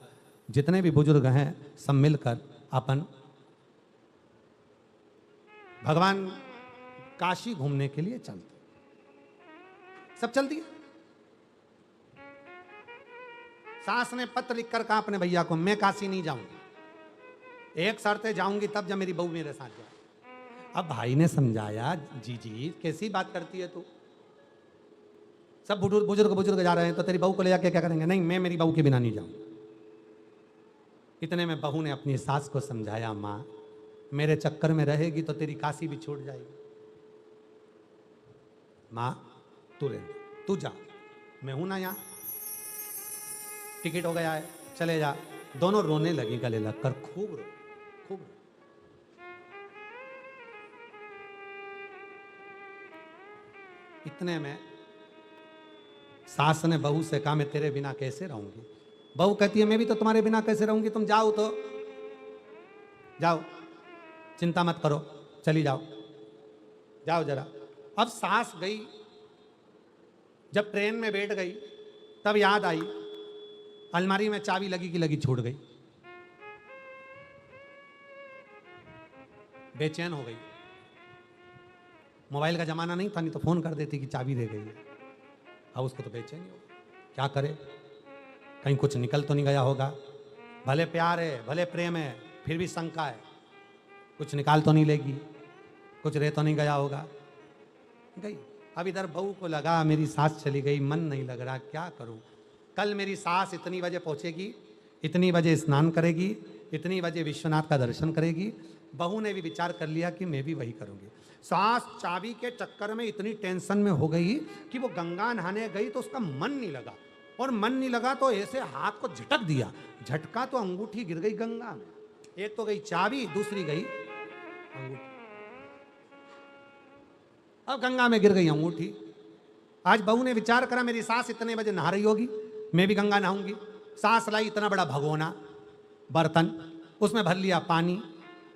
जितने भी बुजुर्ग हैं सब मिलकर अपन भगवान काशी घूमने के लिए चलते। सब चल दिए। सास ने पत्र लिखकर कहा अपने भैया को, मैं काशी नहीं जाऊंगी, एक शर्त है जाऊंगी तब जब मेरी बहू मेरे साथ जाए। अब भाई ने समझाया, जी कैसी बात करती है तू, सब बुजुर्ग बुजुर्ग जा रहे हैं तो तेरी बहू को ले जाके क्या करेंगे? नहीं, मैं मेरी बहू के बिना नहीं जाऊं। इतने में बहू ने अपनी सास को समझाया, माँ मेरे चक्कर में रहेगी तो तेरी काशी भी छूट जाएगी। माँ तू रहने, तू जा, मैं हूं ना यहाँ, टिकट हो गया है, चले जा। दोनों रोने लगी गले लगकर, खूब रो, खूब रो। इतने में सास ने बहू से कहा, मैं तेरे बिना कैसे रहूंगी? बहू कहती है, मैं भी तो तुम्हारे बिना कैसे रहूंगी, तुम जाओ तो जाओ, चिंता मत करो, चली जाओ, जाओ जरा। अब सास गई, जब ट्रेन में बैठ गई तब याद आई, अलमारी में चाबी लगी की लगी छूट गई। बेचैन हो गई। मोबाइल का जमाना नहीं था, नहीं तो फोन कर देती कि चाबी रह गई है। अब उसको तो बेचैनी हो, क्या करे, कहीं कुछ निकल तो नहीं गया होगा। भले प्यार है, भले प्रेम है, फिर भी शंका है, कुछ निकाल तो नहीं लेगी, कुछ रह तो नहीं गया होगा। गई। अब इधर बहू को लगा मेरी सास चली गई, मन नहीं लग रहा, क्या करूं? कल मेरी सास इतनी बजे पहुंचेगी, इतनी बजे स्नान करेगी, इतनी बजे विश्वनाथ का दर्शन करेगी। बहू ने भी विचार कर लिया कि मैं भी वही करूंगी। सास चाबी के चक्कर में इतनी टेंशन में हो गई कि वो गंगा नहाने गई तो उसका मन नहीं लगा, और मन नहीं लगा तो ऐसे हाथ को झटक दिया, झटका तो अंगूठी गिर गई गंगा में। एक तो गई चाबी, दूसरी गई अंगूठी। अब गंगा में गिर गई अंगूठी। आज बहू ने विचार करा, मेरी सास इतने बजे नहा रही होगी, मैं भी गंगा नहाऊंगी। सास लाई इतना बड़ा भगोना, बर्तन, उसमें भर लिया पानी,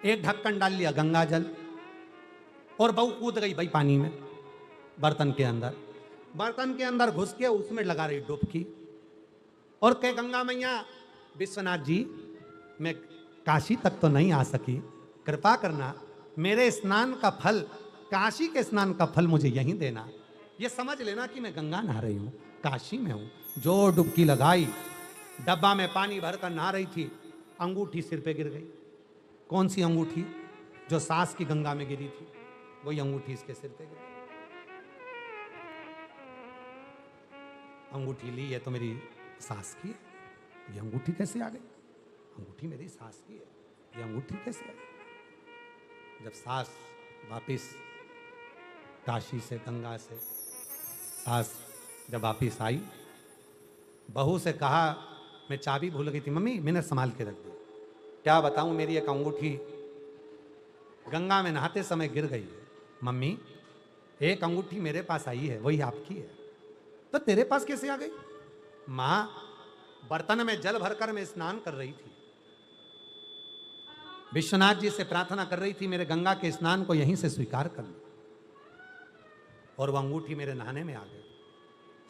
एक ढक्कन डाल लिया गंगा जल, और बहू कूद गई भाई पानी में, बर्तन के अंदर। बर्तन के अंदर घुस के उसमें लगा रही डुबकी, और कहे, गंगा मैया, विश्वनाथ जी मैं काशी तक तो नहीं आ सकी, कृपा करना, मेरे स्नान का फल, काशी के स्नान का फल मुझे यहीं देना। ये समझ लेना कि मैं गंगा नहा रही हूँ, काशी में हूँ। जो डुबकी लगाई, डब्बा में पानी भरकर नहा रही थी, अंगूठी सिर पे गिर गई। कौन सी अंगूठी? जो सास की गंगा में गिरी थी, वही अंगूठी इसके सिर पे गिरी। अंगूठी ली, ये तो मेरी सास की है, ये अंगूठी कैसे आ गई? अंगूठी मेरी सास की है, ये अंगूठी कैसे आ गई? जब सास वापिस काशी से, गंगा से सास जब वापिस आई, बहू से कहा, मैं चाबी भूल गई थी मम्मी, मैंने संभाल के रख दी। क्या बताऊं, मेरी एक अंगूठी गंगा में नहाते समय गिर गई है। मम्मी, एक अंगूठी मेरे पास आई है, वही आपकी है, तो तेरे पास कैसे आ गई? माँ, बर्तन में जल भरकर मैं स्नान कर रही थी, विश्वनाथ जी से प्रार्थना कर रही थी मेरे गंगा के स्नान को यहीं से स्वीकार कर लो, और वह अंगूठी मेरे नहाने में आ गई।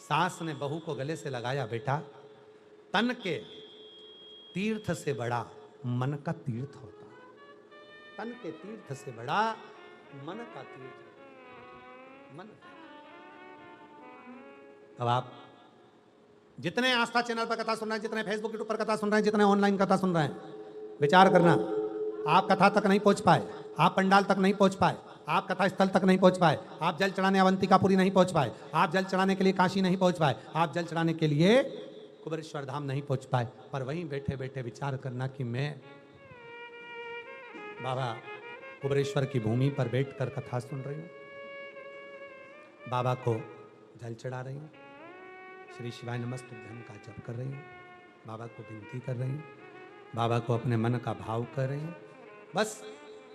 सास ने बहू को गले से लगाया, बेटा, तन के तीर्थ से बड़ा मन का तीर्थ होता है। तन के तीर्थ से बड़ा मन का तीर्थ। मन। अब आप जितने आस्था चैनल पर कथा सुन रहे हैं, जितने फेसबुक यूट्यूब पर कथा सुन रहे हैं, जितने ऑनलाइन कथा सुन रहे हैं, विचार करना, आप कथा तक नहीं पहुंच पाए, आप पंडाल तक नहीं पहुंच पाए, आप कथा स्थल तक नहीं पहुंच पाए, आप जल चढ़ाने अवंतिकापुरी नहीं पहुंच पाए, आप जल चढ़ाने के लिए काशी नहीं पहुंच पाए, आप जल चढ़ाने के लिए कुबेरेश्वर धाम नहीं पहुंच पाए, पर वहीं बैठे बैठे विचार करना कि मैं बाबा कुबेरेश्वर की भूमि पर बैठकर कथा सुन रही हूँ, बाबा को जल चढ़ा रही हूँ, श्री शिवाय नमस्तुभ्यम का जप कर रही हूँ, बाबा को विनती कर रही हूँ, बाबा को अपने मन का भाव कर रही हूँ। बस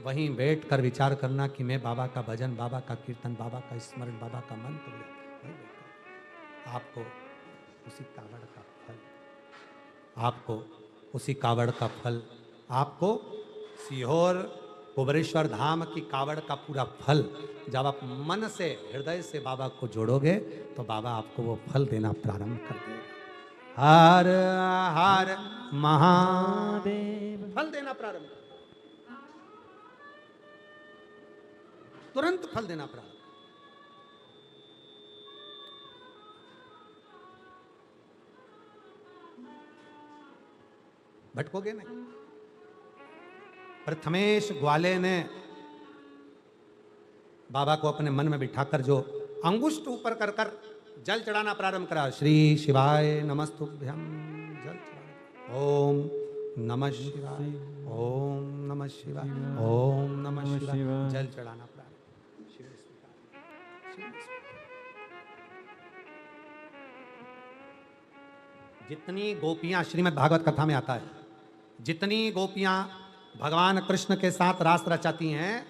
वहीं बैठ कर विचार करना कि मैं बाबा का भजन, बाबा का कीर्तन, बाबा का स्मरण, बाबा का मंत्र, वहीं बैठकर आपको उसी कावड़ का फल आपको उसी कावड़ का फल, आपको सीहोर कुबरेश्वर धाम की कावड़ का पूरा फल जब आप मन से हृदय से बाबा को जोड़ोगे तो बाबा आपको वो फल देना प्रारंभ कर देगा। हर हर महादेव, फल देना प्रारंभ, तुरंत फल देना प्रारंभ। भटकोगे नहीं। प्रथमेश ग्वाले ने बाबा को अपने मन में बिठाकर जो अंगुष्ठ ऊपर कर कर जल चढ़ाना प्रारंभ करा, श्री शिवाय नमस्तुभ्यम, जल चढ़ा, ओम नमः शिवाय, ओम नमः शिवाय, ओम नमः शिवाय, जल चढ़ाना प्रारंभ। शिव स्वीकार, शिव स्वीकार। जितनी गोपियां, श्रीमद् भागवत कथा में आता है, जितनी गोपियां भगवान कृष्ण के साथ रास रचाती हैं,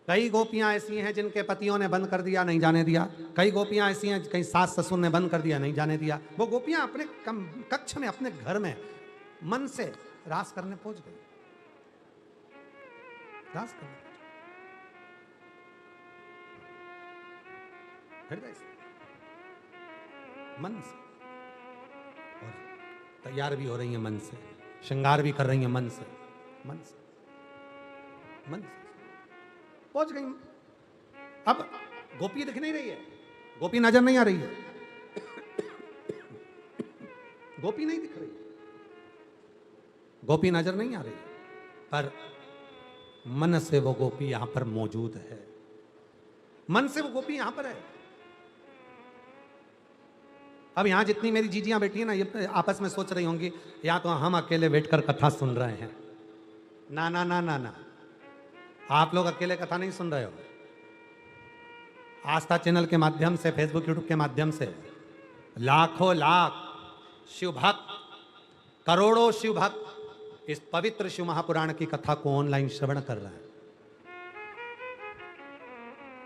कई गोपियां ऐसी हैं जिनके पतियों ने बंद कर दिया, नहीं जाने दिया। कई गोपियां ऐसी हैं कई सास ससुर ने बंद कर दिया, नहीं जाने दिया। वो गोपियां अपने कक्ष में, अपने घर में मन से रास करने पहुंच गई, रास करने हृदय से, मन से, और तैयार भी हो रही है मन से, श्रृंगार भी कर रही है मन से, मन से, मन से पहुंच गई। अब गोपी दिख नहीं रही है, गोपी नजर नहीं आ रही है, गोपी नहीं दिख रही, गोपी नजर नहीं आ रही, पर मन से वो गोपी यहां पर मौजूद है, मन से वो गोपी यहां पर है। अब यहां जितनी मेरी जीजियां बैठी है ना, ये आपस में सोच रही होंगी या तो हम अकेले बैठकर कथा सुन रहे हैं। ना ना ना ना ना, आप लोग अकेले कथा नहीं सुन रहे हो। आस्था चैनल के माध्यम से, फेसबुक यूट्यूब के माध्यम से लाखों लाख शिव भक्त, करोड़ों शिव भक्त इस पवित्र शिव महापुराण की कथा को ऑनलाइन श्रवण कर रहे हैं।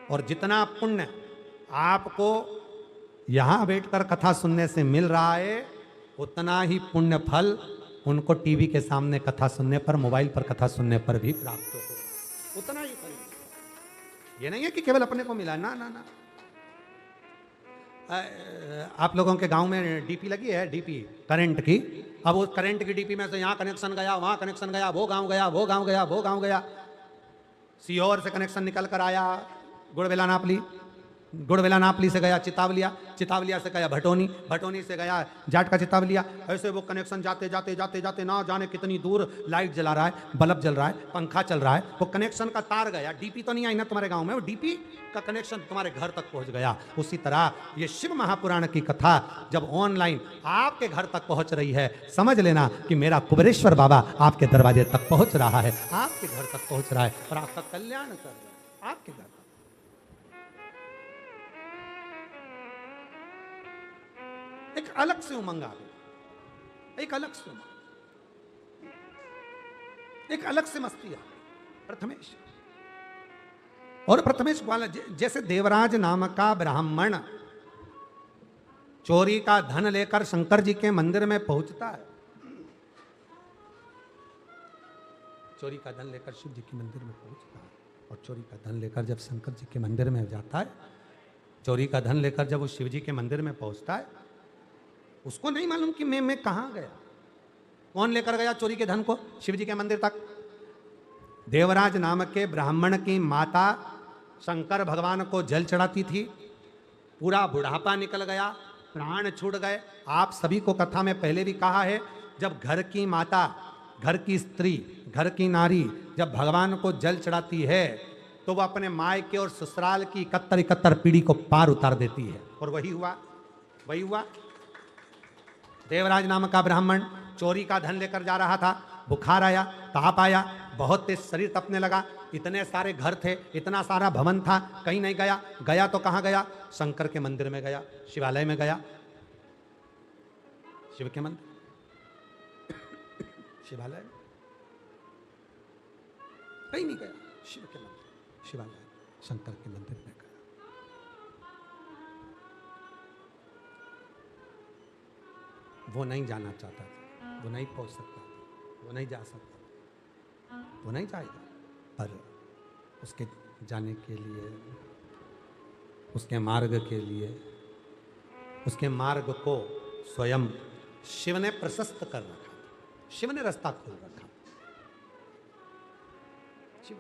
और जितना पुण्य आपको यहां बैठकर कथा सुनने से मिल रहा है, उतना ही पुण्य फल उनको टीवी के सामने कथा सुनने पर, मोबाइल पर कथा सुनने पर भी प्राप्त हो, उतना ही फल। ये नहीं है कि केवल अपने को मिला, ना ना ना। आप लोगों के गांव में डीपी लगी है, डीपी करंट की। अब उस करंट की डीपी में से यहां कनेक्शन गया, वहां कनेक्शन गया, वो गांव गया, वो गांव गया, वो गांव गया, सीहोर से कनेक्शन निकल कर आया गुड़बेला नापली, गुड़बेला नापली से गया चितावलिया, चितावलिया से गया भटोनी, भटोनी से गया जाट का चितावलिया। ऐसे वो कनेक्शन जाते जाते जाते जाते ना जाने कितनी दूर लाइट जला रहा है, बल्ब जल रहा है, पंखा चल रहा है, वो कनेक्शन का तार गया। डीपी तो नहीं आई ना तुम्हारे गांव में, वो डीपी का कनेक्शन तुम्हारे घर तक पहुंच गया। उसी तरह ये शिव महापुराण की कथा जब ऑनलाइन आपके घर तक पहुंच रही है, समझ लेना कि मेरा कुबेरेश्वर बाबा आपके दरवाजे तक पहुंच रहा है, आपके घर तक पहुंच रहा है और आपका कल्याण कर रहा है, आपके घर। एक अलग से उमंग आ गई, एक अलग से उमंग, एक अलग से मस्ती आ गई। प्रथमेश और प्रथमेश वाला जैसे देवराज नाम का ब्राह्मण चोरी का धन लेकर शंकर जी के मंदिर में पहुंचता है, चोरी का धन लेकर शिव जी के मंदिर में पहुंचता है, और चोरी का धन लेकर जब शंकर जी के मंदिर में जाता है, चोरी का धन लेकर जब वो शिव जी के मंदिर में पहुंचता है, उसको नहीं मालूम कि मैं कहां गया, कौन लेकर गया चोरी के धन को शिव जी के मंदिर तक। देवराज नामक के ब्राह्मण की माता शंकर भगवान को जल चढ़ाती थी, पूरा बुढ़ापा निकल गया, प्राण छूट गए। आप सभी को कथा में पहले भी कहा है, जब घर की माता, घर की स्त्री, घर की नारी जब भगवान को जल चढ़ाती है तो वह अपने मायके और ससुराल की 71 पीढ़ी को पार उतार देती है। और वही हुआ, वही हुआ। देवराज नाम का ब्राह्मण चोरी का धन लेकर जा रहा था, बुखार आया, ताप आया, बहुत तेज शरीर तपने लगा। इतने सारे घर थे, इतना सारा भवन था, कहीं नहीं गया। गया तो कहाँ गया? शंकर के मंदिर में गया, शिवालय में गया, शिव के मंदिर, शिवालय कहीं नहीं गया, शिव के मंदिर, शिवालय, शंकर के मंदिर में गया। वो नहीं जाना चाहता था, वो नहीं पहुंच सकता था, वो नहीं जा सकता, वो नहीं जाएगा, पर उसके जाने के लिए, उसके मार्ग के लिए, उसके मार्ग को स्वयं शिव ने प्रशस्त कर रखा, शिव ने रास्ता खोल रखा। शिव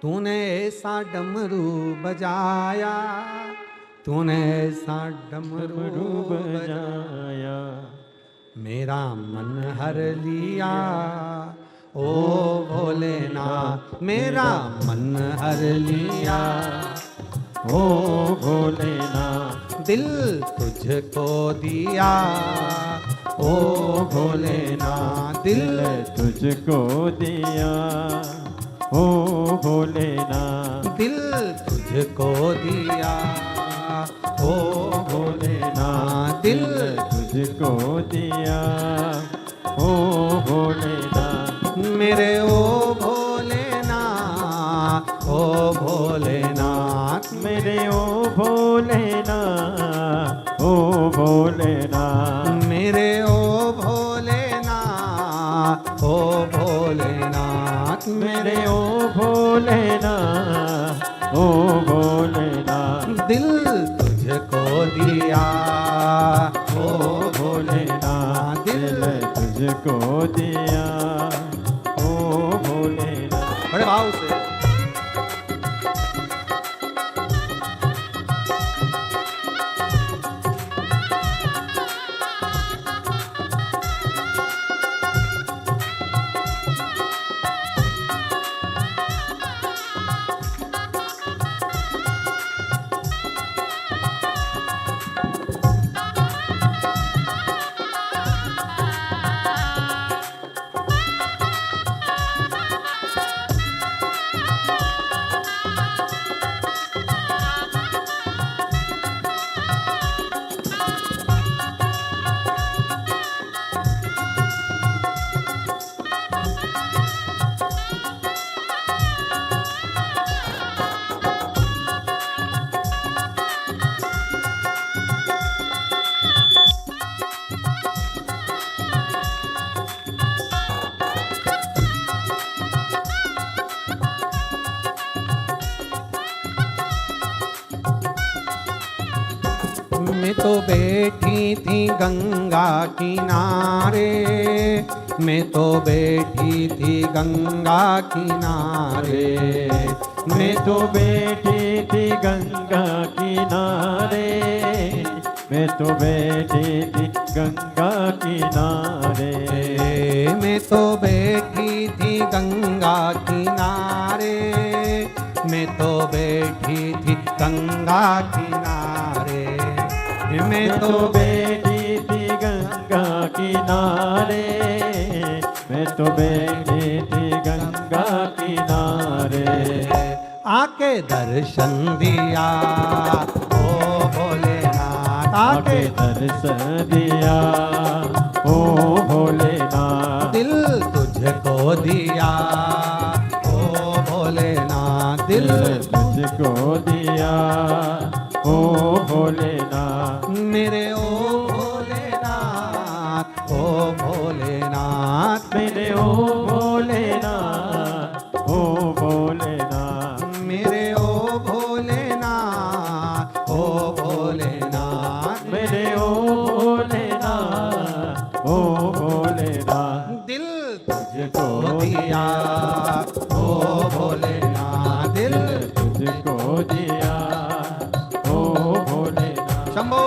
तूने ऐसा डमरू बजाया, तूने ऐसा डमरू बजाया, मेरा मन हर लिया, ओ भोलेनाथ मेरा मन हर लिया,
ओ भोलेनाथ
दिल तुझको दिया, ओ भोलेनाथ दिल
तुझको दिया, ओ भोलेनाथ
दिल तुझको दिया, ओ भोलेनाथ दिल
तुझको दिया, ओ भोलेनाथ
मेरे ओ भोलेनाथ, ओ भोलेनाथ
मेरे ओ भोलेनाथ, ओ भोलेनाथ
मेरे ओ भोलेनाथ, ओ भोलेनाथ
मेरे ओ भोलेनाथ, ओ भोलेनाथ
दिल तुझको दिया, ओ भोलेनाथ
दिल तुझको दिया, ओ भोलेनाथ।
बड़े भाव से मैं तो बैठी थी गंगा किनारे, मैं तो बैठी थी गंगा किनारे,
मैं तो बैठी थी गंगा किनारे, मैं तो बैठी थी गंगा किनारे,
मैं तो बैठी थी गंगा किनारे, मैं तो बैठी थी गंगा किनारे, मैं
तो बैठी थी गंगा किनारे, मैं तो बैठी थी गंगा किनारे,
आके दर्शन दिया, ओ भोलेनाथ
आके
आके
दर्शन दिया, ओ भोलेनाथ
दिल तुझको दिया, ओ भोलेनाथ दिल
तुझको दिया, ओ भोलेनाथ
मेरे ओ भोलेनाथ, ओ भोलेनाथ
मेरे ओ भोलेनाथ, ओ भोलेनाथ
मेरे ओ भोलेनाथ, ओ भोलेनाथ
मेरे ओ भोलेनाथ, ओ भोलेनाथ
दिल
तुझको
दिया, ओ भोलेनाथ दिल
तुझको दिया, ओ भोलेनाथ
शंभो।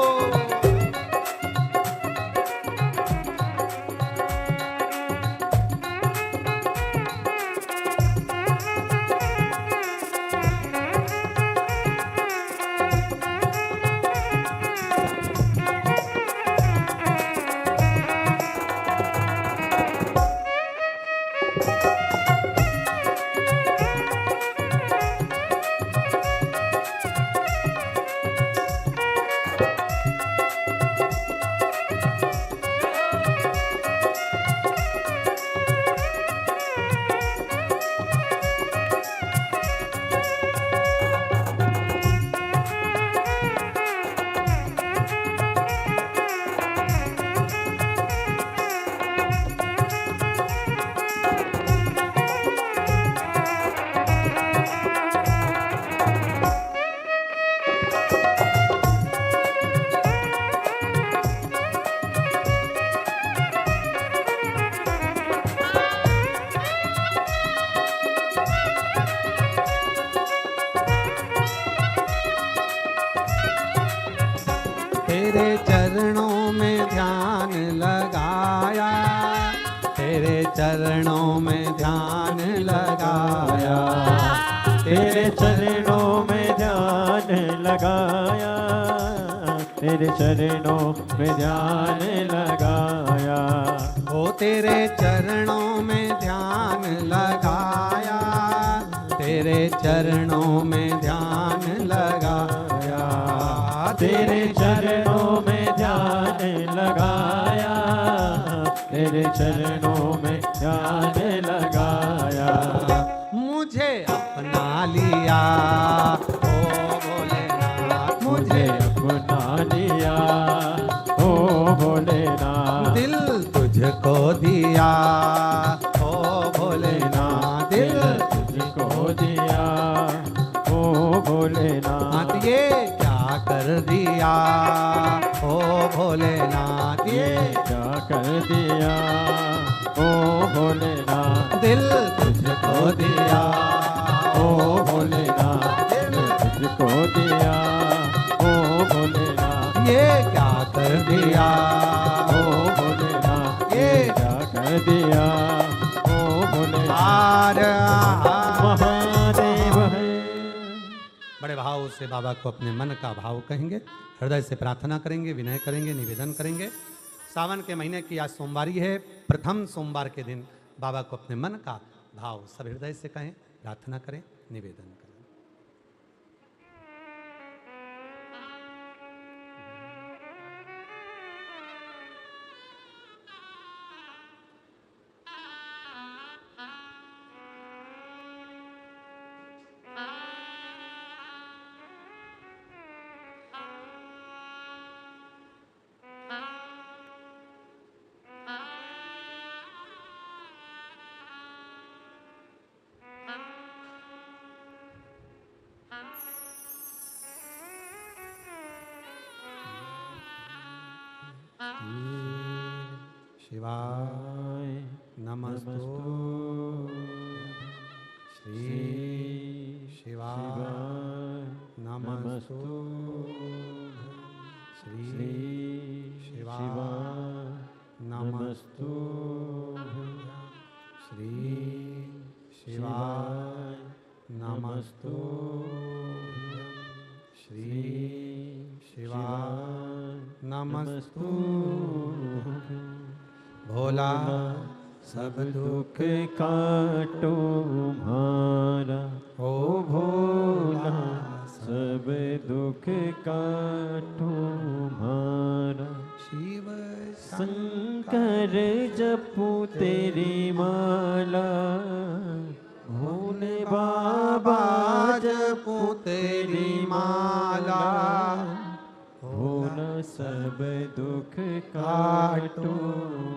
ध्यान लगाया, तेरे चरणों में ध्यान लगाया,
तेरे चरणों में ध्यान लगाया, तेरे चरणों में ध्यान लगाया,
ओ तेरे चरणों में ध्यान लगाया, तेरे चरणों में ध्यान लगाया,
तेरे चरणों में ध्यान लगाया, तेरे चरणों में ध्यान लगाया,
मुझे अपना लिया ओ भोलेनाथ,
मुझे अपना लिया ओ भोलेनाथ,
दिल तुझको दिया ओ भोलेनाथ, दिल
तुझको दिया ओ भोलेनाथ,
ये क्या कर दिया ओ भोलेनाथ, ये
क्या कर दिया ओ भोलेनाथ,
दिल तुझको दिया
ओ भोलेनाथ, दिल तुझको दिया ओ भोलेनाथ,
ये क्या कर दिया
ओ भोलेनाथ,
ये
क्या कर दिया ओ भोलेनाथ,
आर
महादेव है।
बड़े भाव से बाबा को अपने मन का भाव कहेंगे, हृदय से प्रार्थना करेंगे, विनय करेंगे, निवेदन करेंगे। सावन के महीने की आज सोमवारी है, प्रथम सोमवार के दिन बाबा को अपने मन का भाव सब हृदय से कहें, प्रार्थना करें, निवेदन करें। शिवाय नमस्तु, श्री शिवाय नमस्तु, श्री शिवाय नमस्तु, श्री शिवाय नमस्तु, श्री शिवाय नमस्तु। भोला
सब दुख काटो मारा ओ भोला, सब दुख काटो मारा,
शिव
शंकर जपू तेरी माला, भोले बाबा
जपू तेरी माला,
भोला सब दुख काटो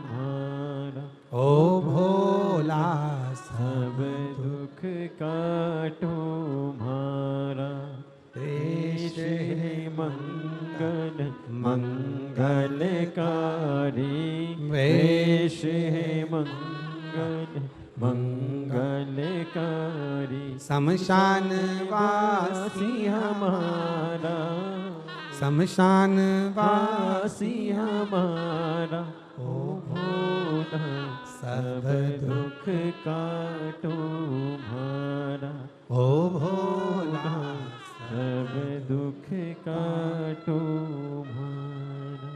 मारा,
ओ भोला
सब दुख काटो मारा, देश है मंगल मंगलकारी, वेश है मंगल मंगलकारी,
शमशान
वासी हमारा,
शमशान
वासी हमारा, ओ भोला सब दुख काटो मारा,
ओ भोला
सब दुख काटो मारा।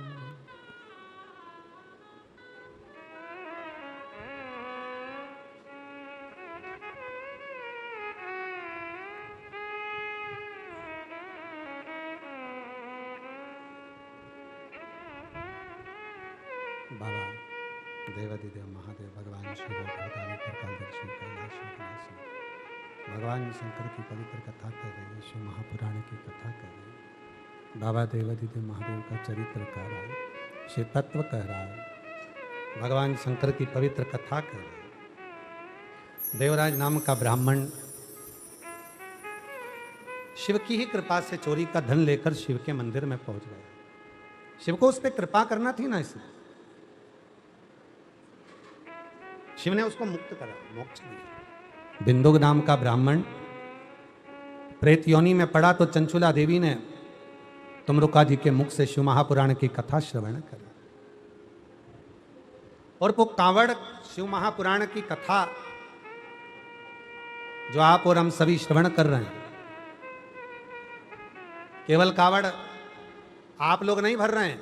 बाबा देवादिदेव महादेव भगवान शिव कालदर्शी कैलाश कैलाशी, भगवान शंकर की पवित्र कथा कर रहे हैं, शिव महापुराण की कथा कर रहे हैं। बाबा देवादिदेव महादेव का चरित्र कह रहा है, शिव तत्व कह रहा है, भगवान शंकर की पवित्र कथा कर रहे हैं। देवराज नाम का ब्राह्मण शिव की ही कृपा से चोरी का धन लेकर शिव के मंदिर में पहुंच गया। शिव को उस पर कृपा करना थी ना, इसलिए शिव ने उसको मुक्त करा, मोक्ष दिया। बिंदुक नाम का ब्राह्मण प्रेत योनि में पड़ा तो चंचुला देवी ने तुमरुका जी के मुख से शिव महापुराण की कथा श्रवण करा। और वो कांवड़ शिव महापुराण की कथा जो आप और हम सभी श्रवण कर रहे हैं, केवल कावड़ आप लोग नहीं भर रहे हैं,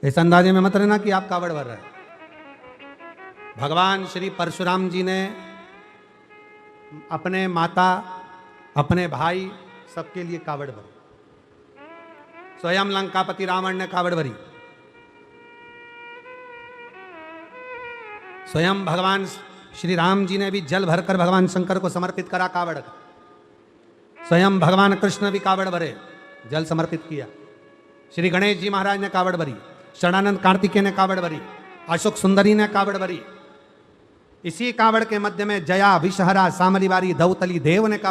इस अंदाजे में मत रहना कि आप कावड़ भर रहे हैं। भगवान श्री परशुराम जी ने अपने माता, अपने भाई, सबके लिए कावड़ भरी। स्वयं लंकापति रावण ने कावड़ भरी, स्वयं भगवान श्री राम जी ने भी जल भरकर भगवान शंकर को समर्पित करा कावड़ का। स्वयं भगवान कृष्ण भी कावड़ भरे, जल समर्पित किया। श्री गणेश जी महाराज ने कावड़ भरी, शरणानंद कार्तिकेय ने कावड़ भरी, अशोक सुंदरी ने कावड़ भरी। इसी कावड़ के मध्य में जया, विषहरा, सामरीवारी, दौतली देव ने कावड़